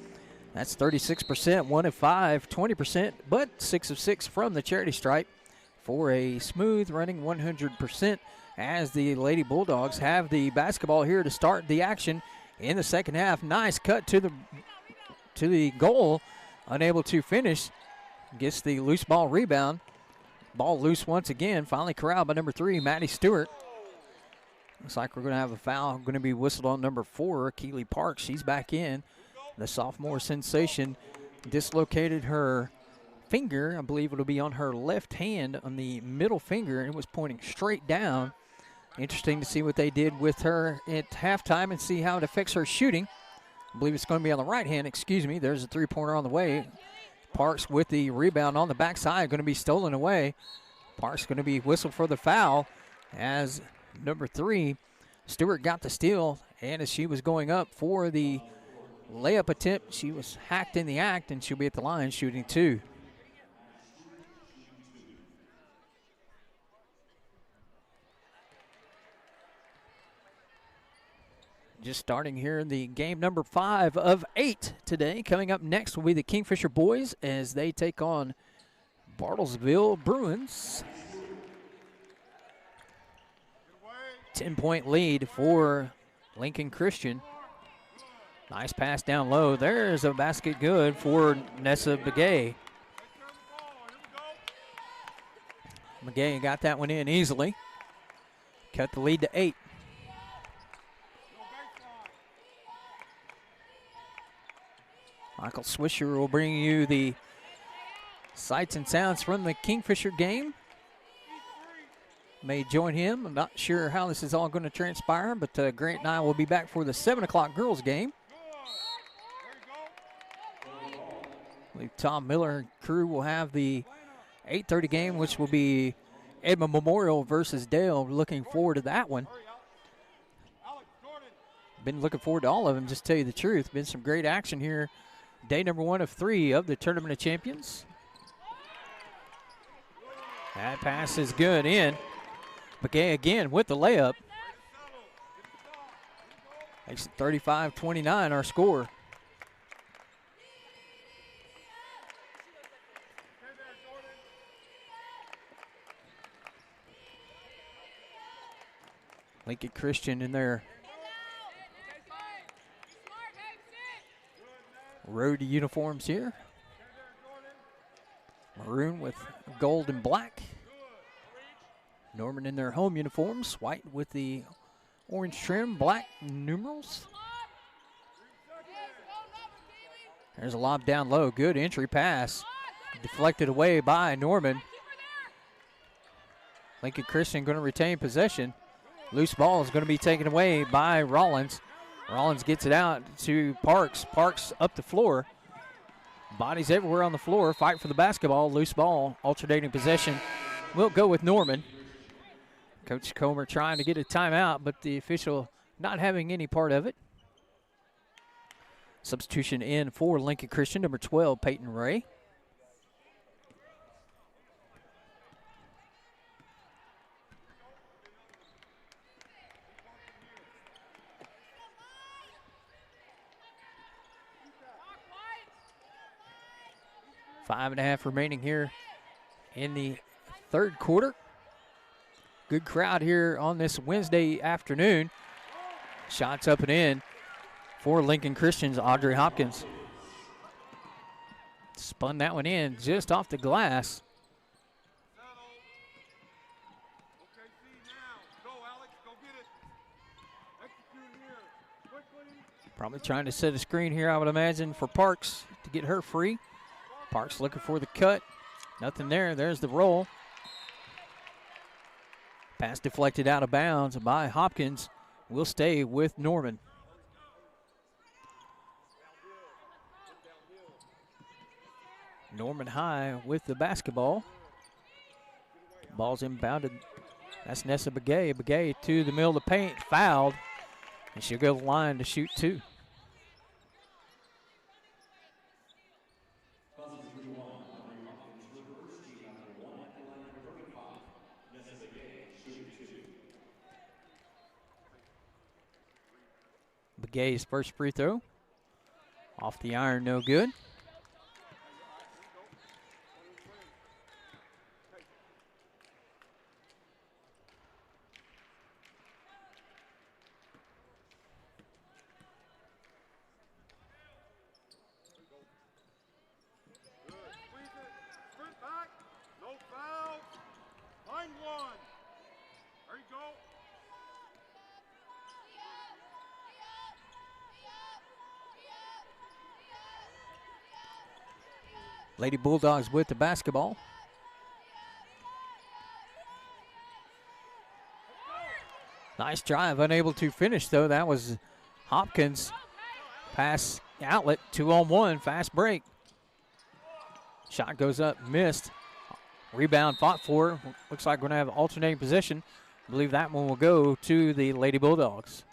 That's 36%, 1 of 5, 20%, but 6 of 6 from the charity stripe for a smooth running 100% as the Lady Bulldogs have the basketball here to start the action in the second half. Nice cut to the goal, unable to finish. Gets the loose ball rebound. Ball loose once again, finally corralled by number 3, Maddie Stewart. Looks like we're going to have a foul going to be whistled on number 4, Keely Parks. She's back in. The sophomore sensation dislocated her finger. I believe it'll be on her left hand on the middle finger, and it was pointing straight down. Interesting to see what they did with her at halftime and see how it affects her shooting. I believe it's going to be on the right hand, excuse me. There's a three-pointer on the way. Parks with the rebound on the backside, going to be stolen away. Parks going to be whistled for the foul as number 3, Stewart, got the steal, and as she was going up for the layup attempt, she was hacked in the act, and she'll be at the line shooting 2. Just starting here in the game number 5 of 8 today. Coming up next will be the Kingfisher boys as they take on Bartlesville Bruins. 10-point lead for Lincoln Christian. Nice pass down low. There's a basket good for Nessa Begay. Begay got that one in easily. Cut the lead to 8. Michael Swisher will bring you the sights and sounds from the Kingfisher game. May join him. I'm not sure how this is all going to transpire, but Grant and I will be back for the 7 o'clock girls game. I believe Tom Miller and crew will have the 8:30 game, which will be Edmond Memorial versus Dale. Looking forward to that one. Been looking forward to all of them, just to tell you the truth. Been some great action here. Day number 1 of 3 of the Tournament of Champions. That pass is good in. Begay again with the layup. Makes it 35-29 our score. Lincoln Christian in their road uniforms here. Maroon with gold and black. Norman in their home uniforms, white with the orange trim, black numerals. There's a lob down low, good entry pass. Deflected away by Norman. Lincoln Christian going to retain possession. Loose ball is going to be taken away by Rollins. Rollins gets it out to Parks. Parks up the floor. Bodies everywhere on the floor. Fight for the basketball. Loose ball. Alternating possession. We'll go with Norman. Coach Comer trying to get a timeout, but the official not having any part of it. Substitution in for Lincoln Christian, number 12, Peyton Ray. Five and a half remaining here in the third quarter. Good crowd here on this Wednesday afternoon. Shots up and in for Lincoln Christian's Audrey Hopkins. Spun that one in just off the glass. Probably trying to set a screen here, I would imagine, for Parks to get her free. Parks looking for the cut. Nothing there. There's the roll. Pass deflected out of bounds by Hopkins. Will stay with Norman. Norman High with the basketball. Ball's inbounded. That's Nessa Begay. Begay to the middle of the paint, fouled. And she'll go to the line to shoot 2. Gay's first free throw. Off the iron, no good. Lady Bulldogs with the basketball. Nice drive, unable to finish though. That was Hopkins. Pass outlet, 2-on-1, fast break. Shot goes up, missed. Rebound fought for. Looks like we're going to have alternating possession. I believe that one will go to the Lady Bulldogs.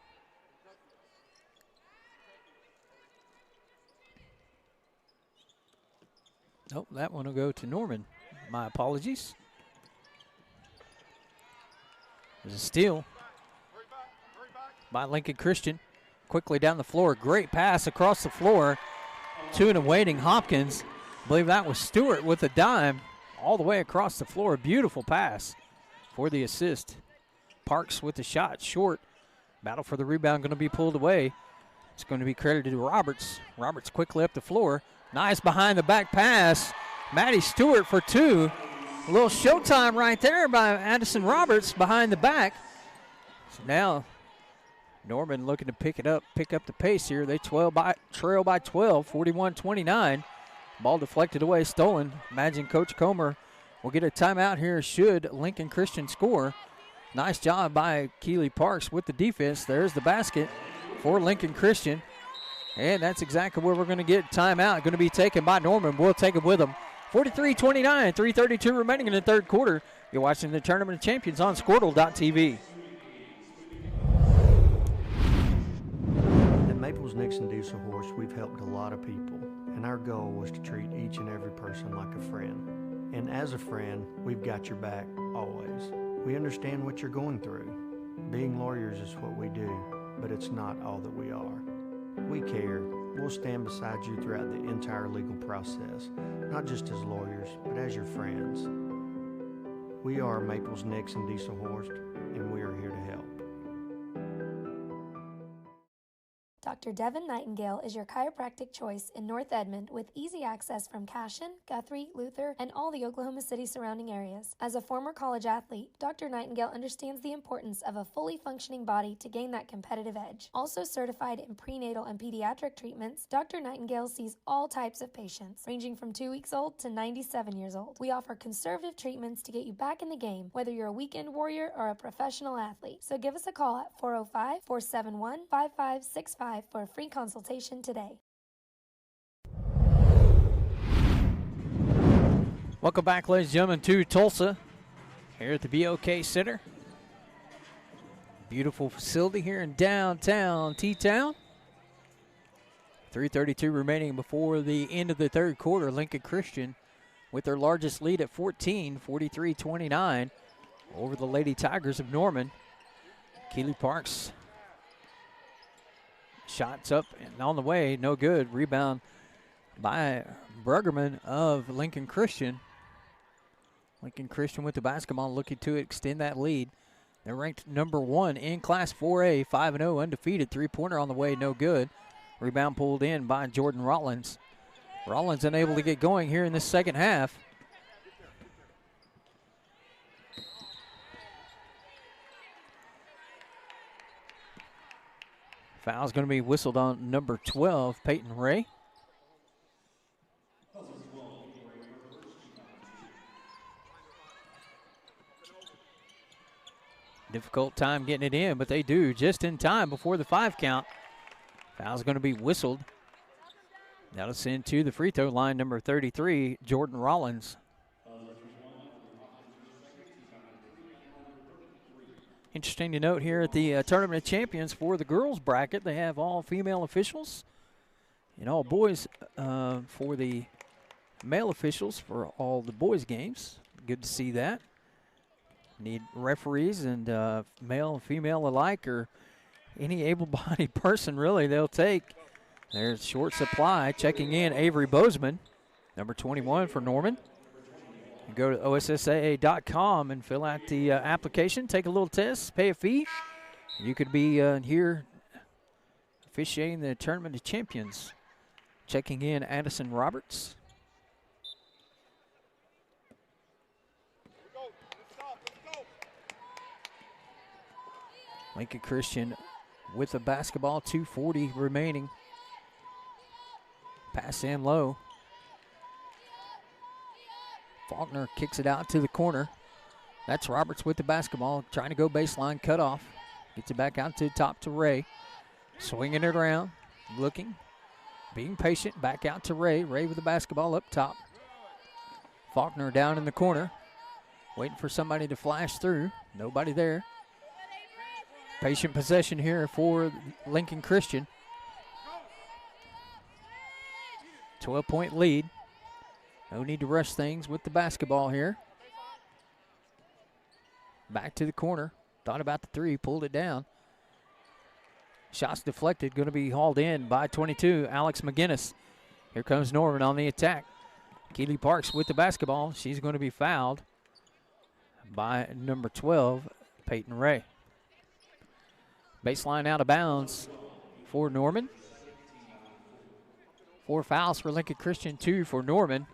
Nope, that one will go to Norman. My apologies. There's a steal by Lincoln Christian. Quickly down the floor. Great pass across the floor to an awaiting Hopkins. I believe that was Stewart with a dime all the way across the floor. Beautiful pass for the assist. Parks with the shot short. Battle for the rebound going to be pulled away. It's going to be credited to Roberts. Roberts quickly up the floor. Nice behind the back pass. Maddie Stewart for two. A little showtime right there by Addison Roberts behind the back. So now Norman looking to pick up the pace here. They trail by 12, 41-29. Ball deflected away, stolen. Imagine Coach Comer will get a timeout here should Lincoln Christian score. Nice job by Keeley Parks with the defense. There's the basket for Lincoln Christian. And that's exactly where we're going to get timeout. Going to be taken by Norman. We'll take it with them. 43-29, 3:32 remaining in the third quarter. You're watching the Tournament of Champions on Squirtle.tv. At Maples Nixon Diesel Horse, we've helped a lot of people, and our goal was to treat each and every person like a friend. And as a friend, we've got your back always. We understand what you're going through. Being lawyers is what we do, but it's not all that we are. We care. We'll stand beside you throughout the entire legal process, not just as lawyers, but as your friends. We are Maples Nixon Diesel Horse, and we are here to help. Dr. Devin Nightingale is your chiropractic choice in North Edmond with easy access from Cashion, Guthrie, Luther, and all the Oklahoma City surrounding areas. As a former college athlete, Dr. Nightingale understands the importance of a fully functioning body to gain that competitive edge. Also certified in prenatal and pediatric treatments, Dr. Nightingale sees all types of patients, ranging from 2 weeks old to 97 years old. We offer conservative treatments to get you back in the game, whether you're a weekend warrior or a professional athlete. So give us a call at 405-471-5565 for a free consultation today. Welcome back, ladies and gentlemen, to Tulsa here at the BOK Center. Beautiful facility here in downtown T-Town. 3:32 remaining before the end of the third quarter. Lincoln Christian with their largest lead at 14, 43-29 over the Lady Tigers of Norman. Keeley Parks. Shots up and on the way, no good. Rebound by Bruggerman of Lincoln Christian. Lincoln Christian with the basketball looking to extend that lead. They're ranked number 1 in Class 4A, 5-0, undefeated. Three-pointer on the way, no good. Rebound pulled in by Jordan Rollins. Rollins unable to get going here in the second half. Foul's going to be whistled on number 12, Peyton Ray. Difficult time getting it in, but they do just in time before the 5 count. Foul's going to be whistled. That'll send to the free throw line number 33, Jordan Rollins. Interesting to note here at the Tournament of Champions for the girls bracket, they have all female officials and all boys for the male officials for all the boys games. Good to see that. Need referees and male and female alike are any able-bodied person, really, they'll take. There's short supply. Checking in, Avery Bozeman, number 21 for Norman. You go to OSSAA.com and fill out the application, take a little test, pay a fee. You could be here officiating the Tournament of Champions. Checking in, Addison Roberts. Lincoln Christian with the basketball, 2:40 remaining. Pass in low. Faulkner kicks it out to the corner. That's Roberts with the basketball, trying to go baseline, cut off. Gets it back out to the top to Ray. Swinging it around, looking, being patient, back out to Ray. Ray with the basketball up top. Faulkner down in the corner, waiting for somebody to flash through. Nobody there. Patient possession here for Lincoln Christian. 12-point lead. No need to rush things with the basketball here. Back to the corner. Thought about the three, pulled it down. Shots deflected, going to be hauled in by 22, Alex McGinnis. Here comes Norman on the attack. Keely Parks with the basketball. She's going to be fouled by number 12, Peyton Ray. Baseline out of bounds for Norman. 4 fouls for Lincoln Christian, 2 for Norman.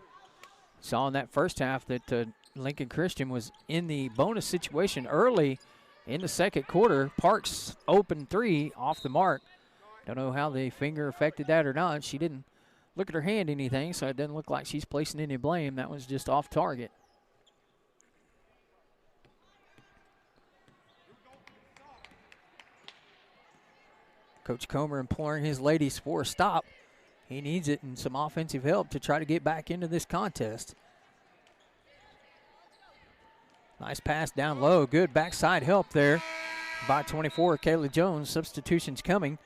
Saw in that first half that Lincoln Christian was in the bonus situation early in the second quarter. Parks open 3 off the mark. Don't know how the finger affected that or not. She didn't look at her hand anything, so it doesn't look like she's placing any blame. That was just off target. Coach Comer imploring his ladies for a stop. He needs it and some offensive help to try to get back into this contest. Nice pass down low. Good backside help there by 24, Kayla Jones. Substitutions coming.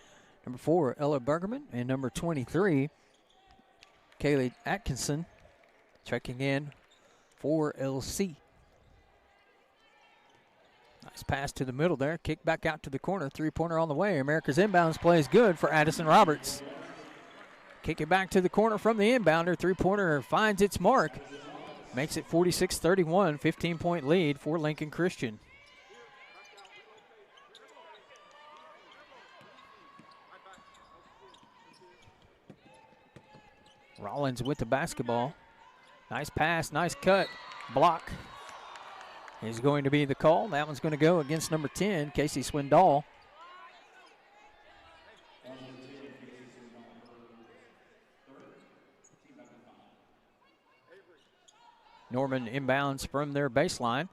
Number 4, Ella Bergerman, and number 23, Kaylee Atkinson, checking in for LC. Nice pass to the middle there. Kick back out to the corner. 3-pointer on the way. America's inbounds play is good for Addison Roberts. Kick it back to the corner from the inbounder. 3-pointer finds its mark. Makes it 46-31, 15-point lead for Lincoln Christian. Rollins with the basketball. Nice pass, nice cut, block is going to be the call. That one's going to go against number 10, Casey Swindoll. Norman inbounds from their baseline.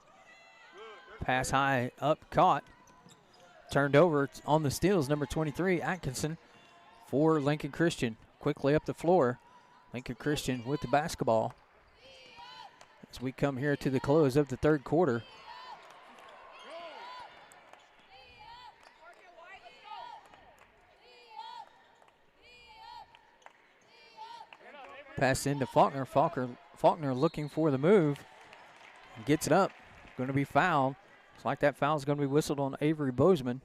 Pass high up, caught. Turned over on the steals, number 23, Atkinson for Lincoln Christian. Quickly up the floor. Lincoln Christian with the basketball as we come here to the close of the third quarter. Pass into Faulkner. Faulkner looking for the move. Gets it up. Going to be fouled. It's like that foul is going to be whistled on Avery Bozeman.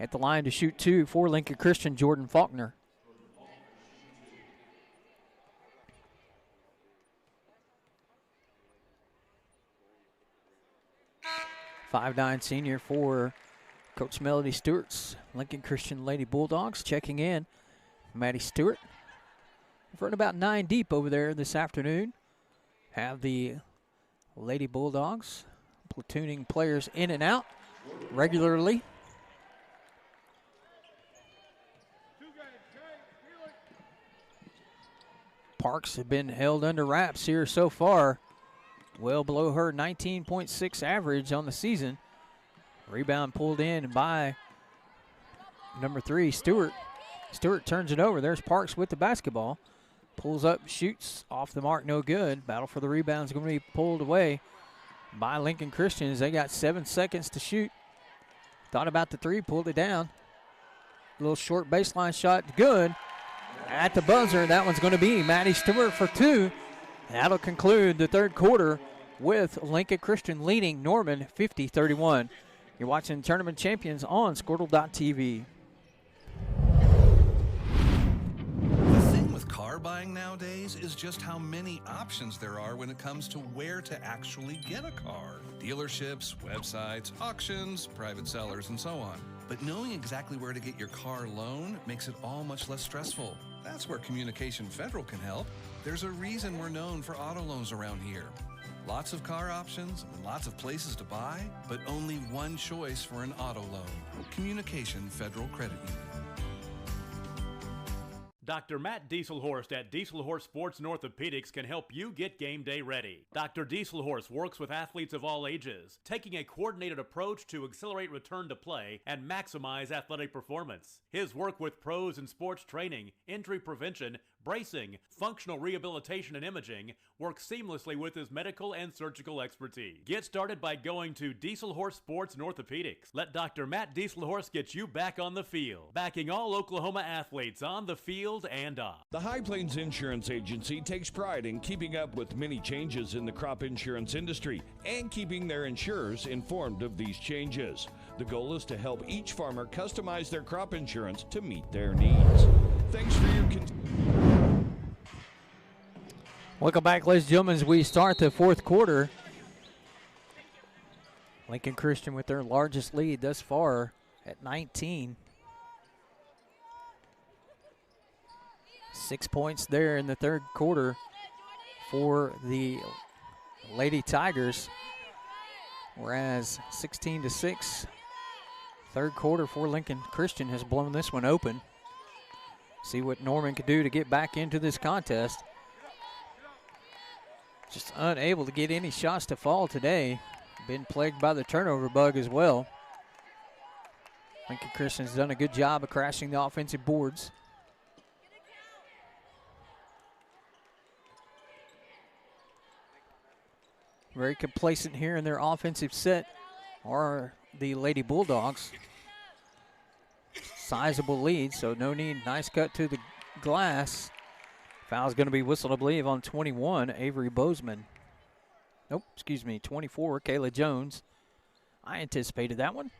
At the line to shoot 2 for Lincoln Christian, Jordan Faulkner. .59 senior for Coach Melody Stewart's Lincoln Christian Lady Bulldogs. Checking in, Maddie Stewart. We're running about 9 deep over there this afternoon. Have the Lady Bulldogs platooning players in and out regularly. Parks have been held under wraps here so far. Well below her 19.6 average on the season. Rebound pulled in by number 3, Stewart. Stewart turns it over. There's Parks with the basketball. Pulls up, shoots off the mark, no good. Battle for the rebound is going to be pulled away by Lincoln Christian as they got 7 seconds to shoot. Thought about the 3, pulled it down. A little short baseline shot, good. At the buzzer, that one's going to be Maddie Stewart for 2. That'll conclude the third quarter. with Lincoln Christian leading Norman 50-31. You're watching Tournament Champions on Squirtle.tv. The thing with car buying nowadays is just how many options there are when it comes to where to actually get a car. Dealerships, websites, auctions, private sellers, and so on. But knowing exactly where to get your car loan makes it all much less stressful. That's where Communication Federal can help. There's a reason we're known for auto loans around here. Lots of car options and lots of places to buy, but only one choice for an auto loan. Communication Federal Credit Union. Dr. Matt Dieselhorst at Dieselhorst Sports and Orthopedics can help you get game day ready. Dr. Dieselhorst works with athletes of all ages, taking a coordinated approach to accelerate return to play and maximize athletic performance. His work with pros in sports training, injury prevention, bracing, functional rehabilitation, and imaging works seamlessly with his medical and surgical expertise. Get started by going to Dieselhorst Sports and Orthopedics. Let Dr. Matt Dieselhorst get you back on the field, backing all Oklahoma athletes on the field and off. The High Plains Insurance Agency takes pride in keeping up with many changes in the crop insurance industry and keeping their insurers informed of these changes. The goal is to help each farmer customize their crop insurance to meet their needs. Thanks for your Welcome back, ladies and gentlemen, as we start the fourth quarter. Lincoln Christian with their largest lead thus far at 19. 6 points there in the third quarter for the Lady Tigers, whereas 16-6. Third quarter for Lincoln Christian has blown this one open. See what Norman can do to get back into this contest. Just unable to get any shots to fall today. Been plagued by the turnover bug as well. Lincoln Christian's done a good job of crashing the offensive boards. Very complacent here in their offensive set are the Lady Bulldogs. Sizable lead, so no need. Nice cut to the glass. Foul's going to be whistled, I believe, on 21, Avery Bozeman. Nope, excuse me, 24, Kayla Jones. I anticipated that one.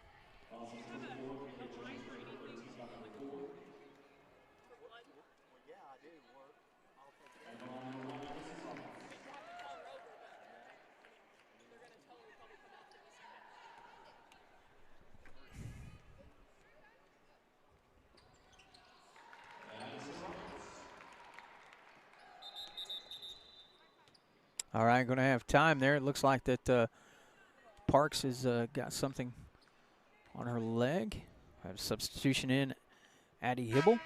All right, going to have time there. It looks like that Parks has got something on her leg. Have a substitution in, Addie Hibble. Looks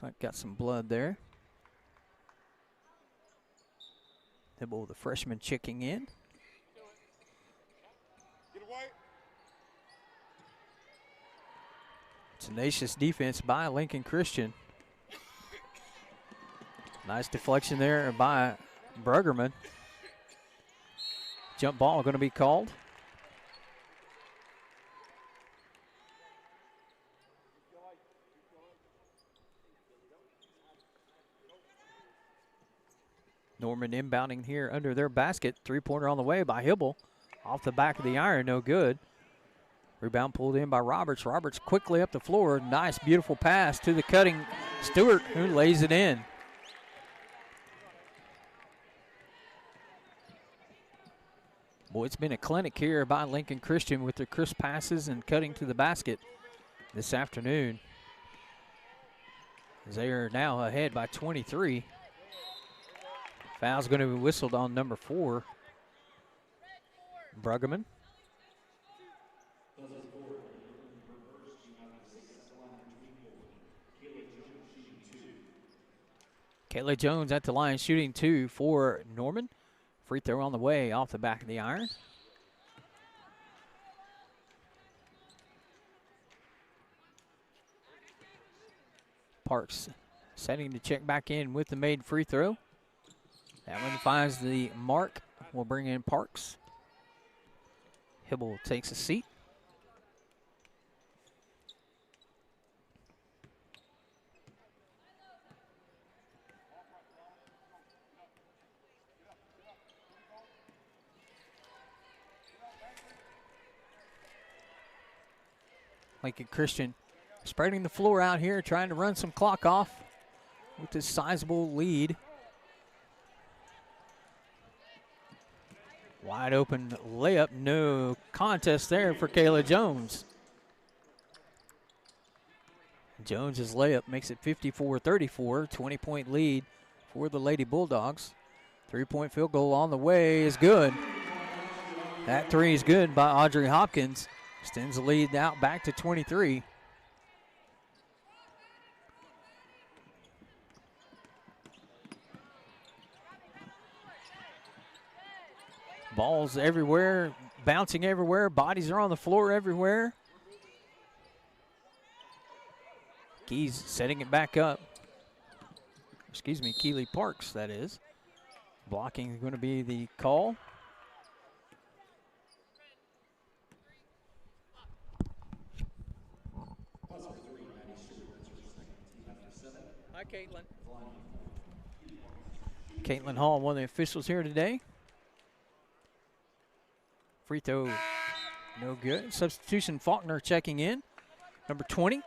like got some blood there. Hibble, the freshman, checking in. Tenacious defense by Lincoln Christian. Nice deflection there by Bruggerman. Jump ball going to be called. Norman inbounding here under their basket. Three-pointer on the way by Hibble. Off the back of the iron, no good. Rebound pulled in by Roberts. Roberts quickly up the floor. Nice, beautiful pass to the cutting Stewart, who lays it in. Boy, it's been a clinic here by Lincoln Christian with their crisp passes and cutting to the basket this afternoon. As they are now ahead by 23. Foul's going to be whistled on number 4, Bruggerman. Kayla Jones at the line shooting 2 for Norman. Free throw on the way off the back of the iron. Parks setting to check back in with the made free throw. That one finds the mark. We'll bring in Parks. Hibble takes a seat. Lincoln Christian spreading the floor out here, trying to run some clock off with this sizable lead. Wide open layup, no contest there for Kayla Jones. Jones's layup makes it 54-34, 20-point lead for the Lady Bulldogs. 3-point field goal on the way is good. That three is good by Audrey Hopkins. Extends the lead out back to 23. Balls everywhere, bouncing everywhere. Bodies are on the floor everywhere. Keys setting it back up. Excuse me, Keeley Parks, that is. Blocking is going to be the call. Hi, Caitlin. Caitlin Hall, one of the officials here today. Free throw, no good. Substitution, Faulkner checking in, number 20.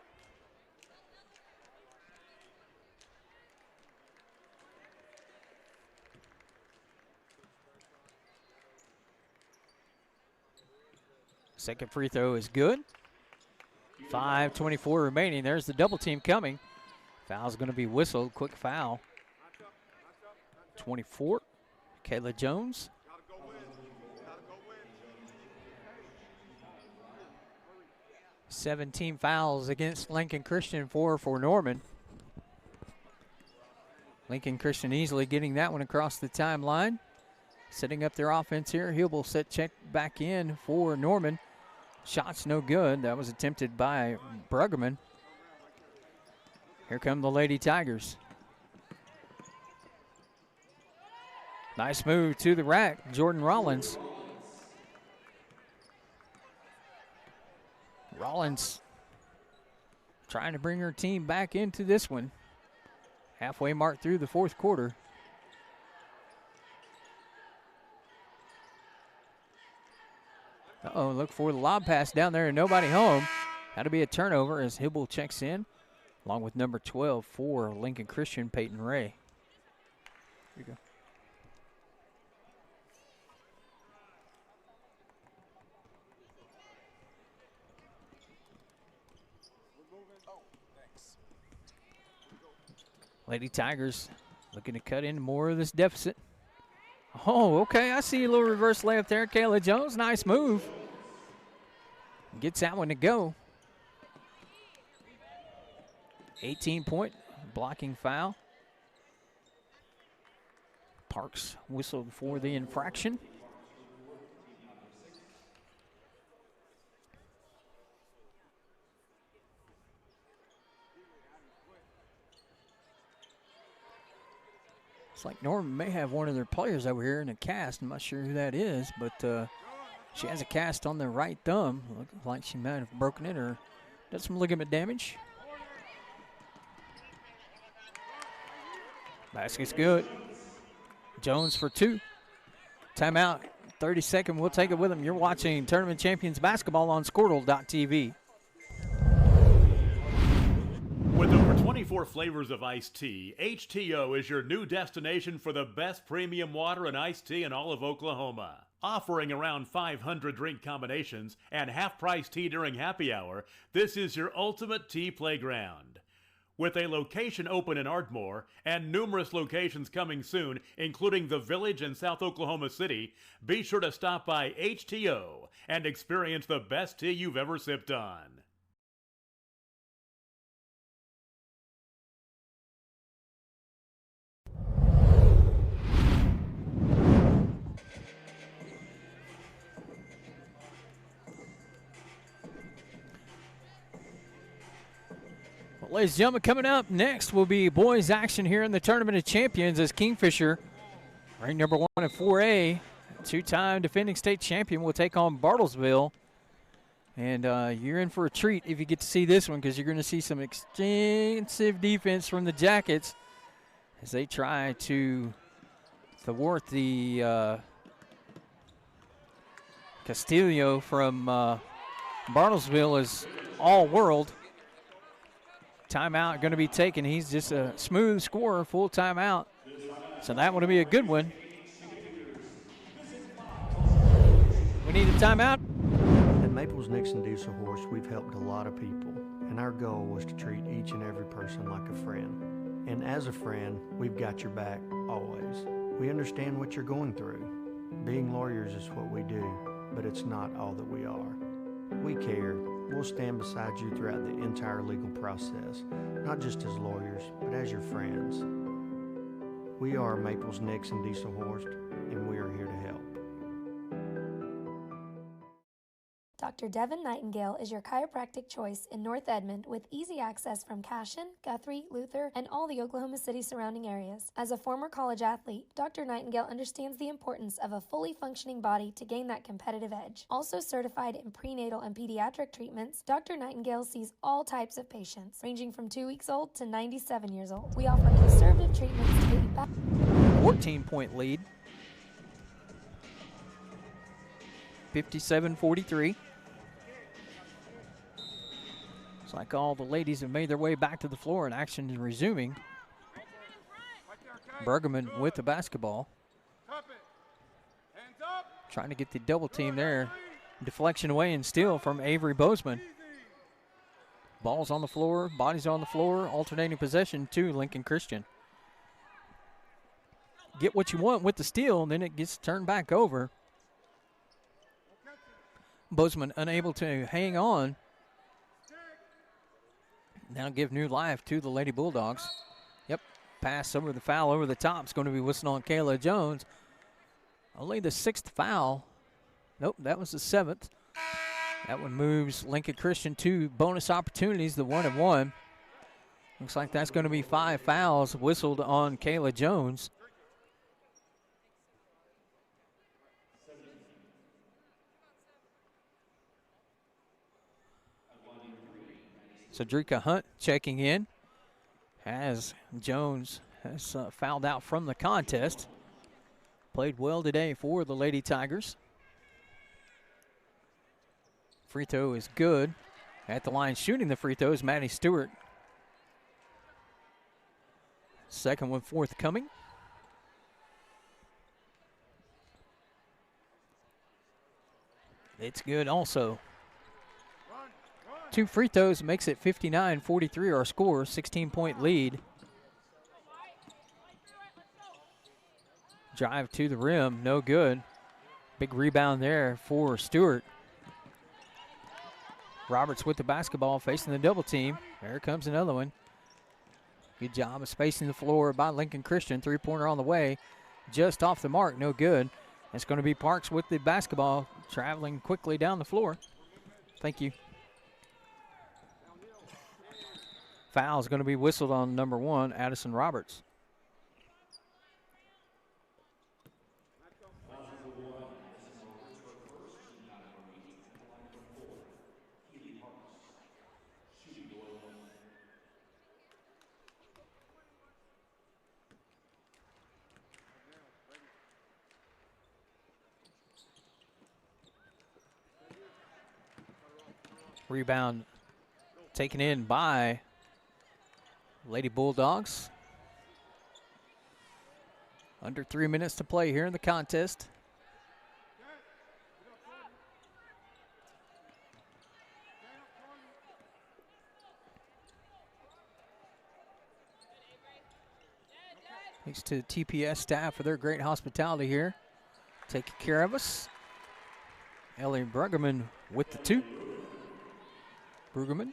Second free throw is good. 5:24 remaining. There's the double team coming. Foul's going to be whistled. Quick foul. 24. Kayla Jones. Seventeen fouls against Lincoln Christian, 4 for Norman. Lincoln Christian easily getting that one across the timeline. Setting up their offense here. Hubel set check back in for Norman. Shots no good. That was attempted by Bruggerman. Here come the Lady Tigers. Nice move to the rack, Jordan Rollins. Rollins trying to bring her team back into this one. Halfway mark through the fourth quarter. Uh-oh, look for the lob pass down there and nobody home. That'll be a turnover as Hibble checks in, along with number 12 for Lincoln Christian, Peyton Ray. Here you go. Lady Tigers looking to cut in more of this deficit. Oh, okay, I see a little reverse layup there. Kayla Jones, nice move. Gets that one to go. 18-point blocking foul. Parks whistled for the infraction. It's like Norman may have one of their players over here in a cast. I'm not sure who that is, but she has a cast on the right thumb. Looks like she might have broken it or done some ligament damage. Basket's good. Jones for 2. Timeout, 30-second. We'll take it with them. You're watching Tournament Champions Basketball on Squirtle.tv. With over 24 flavors of iced tea, HTO is your new destination for the best premium water and iced tea in all of Oklahoma. Offering around 500 drink combinations and half-price tea during happy hour, this is your ultimate tea playground. With a location open in Ardmore and numerous locations coming soon, including the Village in South Oklahoma City, be sure to stop by HTO and experience the best tea you've ever sipped on. Well, ladies and gentlemen, coming up next will be boys action here in the Tournament of Champions as Kingfisher, ranked number 1 in 4A, two-time defending state champion, will take on Bartlesville. And you're in for a treat if you get to see this one, because you're going to see some extensive defense from the Jackets as they try to thwart the Castillo from Bartlesville. As All-World. Timeout going to be taken. He's just a smooth scorer, full timeout. So that would be a good one. We need a timeout. At Maples Nixon Diesel Horse, we've helped a lot of people, and our goal was to treat each and every person like a friend. And as a friend, we've got your back always. We understand what you're going through. Being lawyers is what we do, but it's not all that we are. We care. We'll stand beside you throughout the entire legal process, not just as lawyers, but as your friends. We are Maples Nixon Diesel Horse, and we are here to help. Dr. Devin Nightingale is your chiropractic choice in North Edmond with easy access from Cashin, Guthrie, Luther, and all the Oklahoma City surrounding areas. As a former college athlete, Dr. Nightingale understands the importance of a fully functioning body to gain that competitive edge. Also certified in prenatal and pediatric treatments, Dr. Nightingale sees all types of patients, ranging from 2 weeks old to 97 years old. We offer conservative treatments to get you back. 14-point lead. 57-43. It's like all the ladies have made their way back to the floor and action is resuming. Bergerman with the basketball. Trying to get the double team there. Deflection away and steal from Avery Bozeman. Ball's on the floor, bodies on the floor, alternating possession to Lincoln Christian. Get what you want with the steal, and then it gets turned back over. Bozeman unable to hang on. Now give new life to the Lady Bulldogs. Yep, pass over the foul over the top is going to be whistled on Kayla Jones. Only the 6th foul. Nope, that was the 7th. That one moves Lincoln Christian to bonus opportunities, the 1-and-1. Looks like that's going to be 5 fouls whistled on Kayla Jones. Cedrica Hunt checking in as Jones has fouled out from the contest. Played well today for the Lady Tigers. Free throw is good. At the line shooting the free throw is Maddie Stewart. Second one forthcoming. It's good also. 2 free throws makes it 59-43 our score, 16-point lead. Drive to the rim, no good. Big rebound there for Stewart. Roberts with the basketball facing the double team. There comes another one. Good job of spacing the floor by Lincoln Christian. 3-pointer on the way, just off the mark, no good. It's going to be Parks with the basketball, traveling quickly down the floor. Thank you. Foul is going to be whistled on number 1, Addison Roberts. Rebound taken in by Lady Bulldogs. Under 3 minutes to play here in the contest. Thanks to TPS staff for their great hospitality here. Taking care of us. Ellie Bruggerman with the 2. Bruggerman.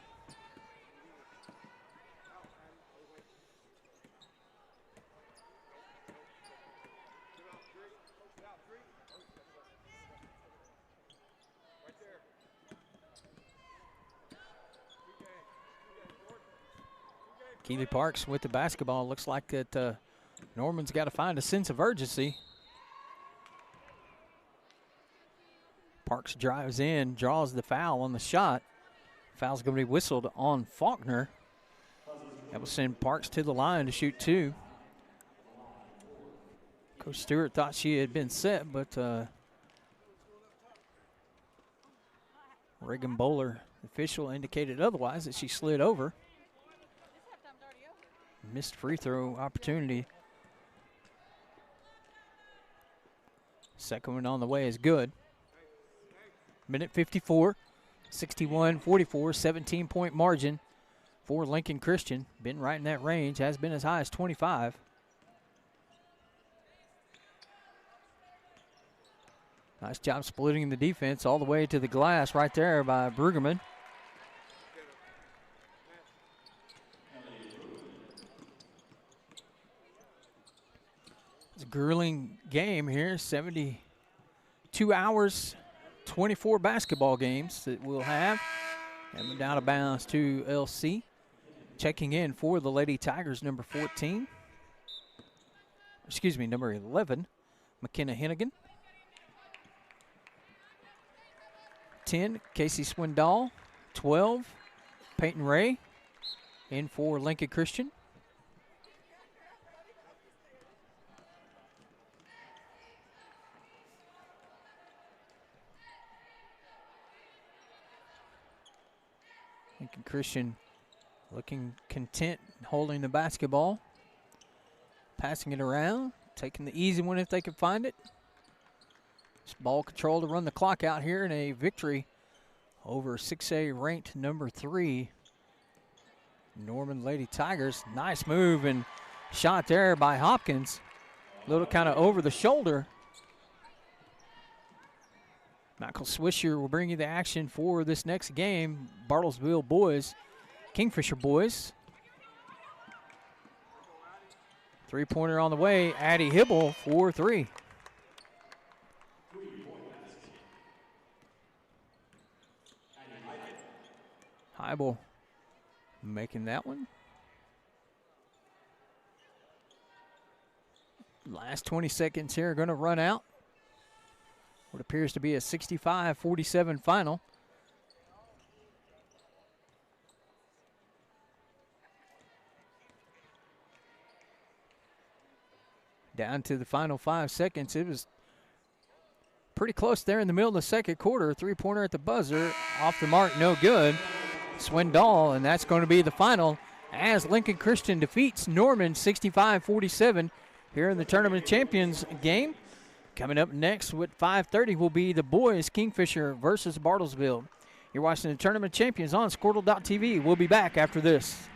Keeley Parks with the basketball. Looks like that Norman's got to find a sense of urgency. Parks drives in, draws the foul on the shot. Foul's going to be whistled on Faulkner. That will send Parks to the line to shoot 2. Coach Stewart thought she had been set, but Reagan Bowler Official indicated otherwise, that she slid over. Missed free throw opportunity. Second one on the way is good. Minute 54, 61-44, 17-point margin for Lincoln Christian. Been right in that range, has been as high as 25. Nice job splitting the defense all the way to the glass right there by Brueggemann. It's a grueling game here, 72 hours, 24 basketball games that we'll have. And down of bounds to LC. Checking in for the Lady Tigers, number 14. Excuse me, number 11, McKenna Hennigan. 10, Casey Swindoll. 12, Peyton Ray. In for Lincoln Christian. Lincoln Christian looking content holding the basketball. Passing it around, taking the easy one if they can find it. Just ball control to run the clock out here in a victory over 6A ranked number 3 Norman Lady Tigers. Nice move and shot there by Hopkins. A little kind of over the shoulder. Michael Swisher will bring you the action for this next game. Bartlesville boys, Kingfisher boys. Three-pointer on the way. Addie Hibble for 3. Hibble making that one. Last 20 seconds here are going to run out. What appears to be a 65-47 final. Down to the final 5 seconds. It was pretty close there in the middle of the second quarter. Three-pointer at the buzzer. Off the mark, no good. Swindoll, and that's going to be the final as Lincoln Christian defeats Norman 65-47 here in the Tournament Champions game. Coming up next with 5:30 will be the boys Kingfisher versus Bartlesville. You're watching the Tournament Champions on Squirtle.tv. We'll be back after this.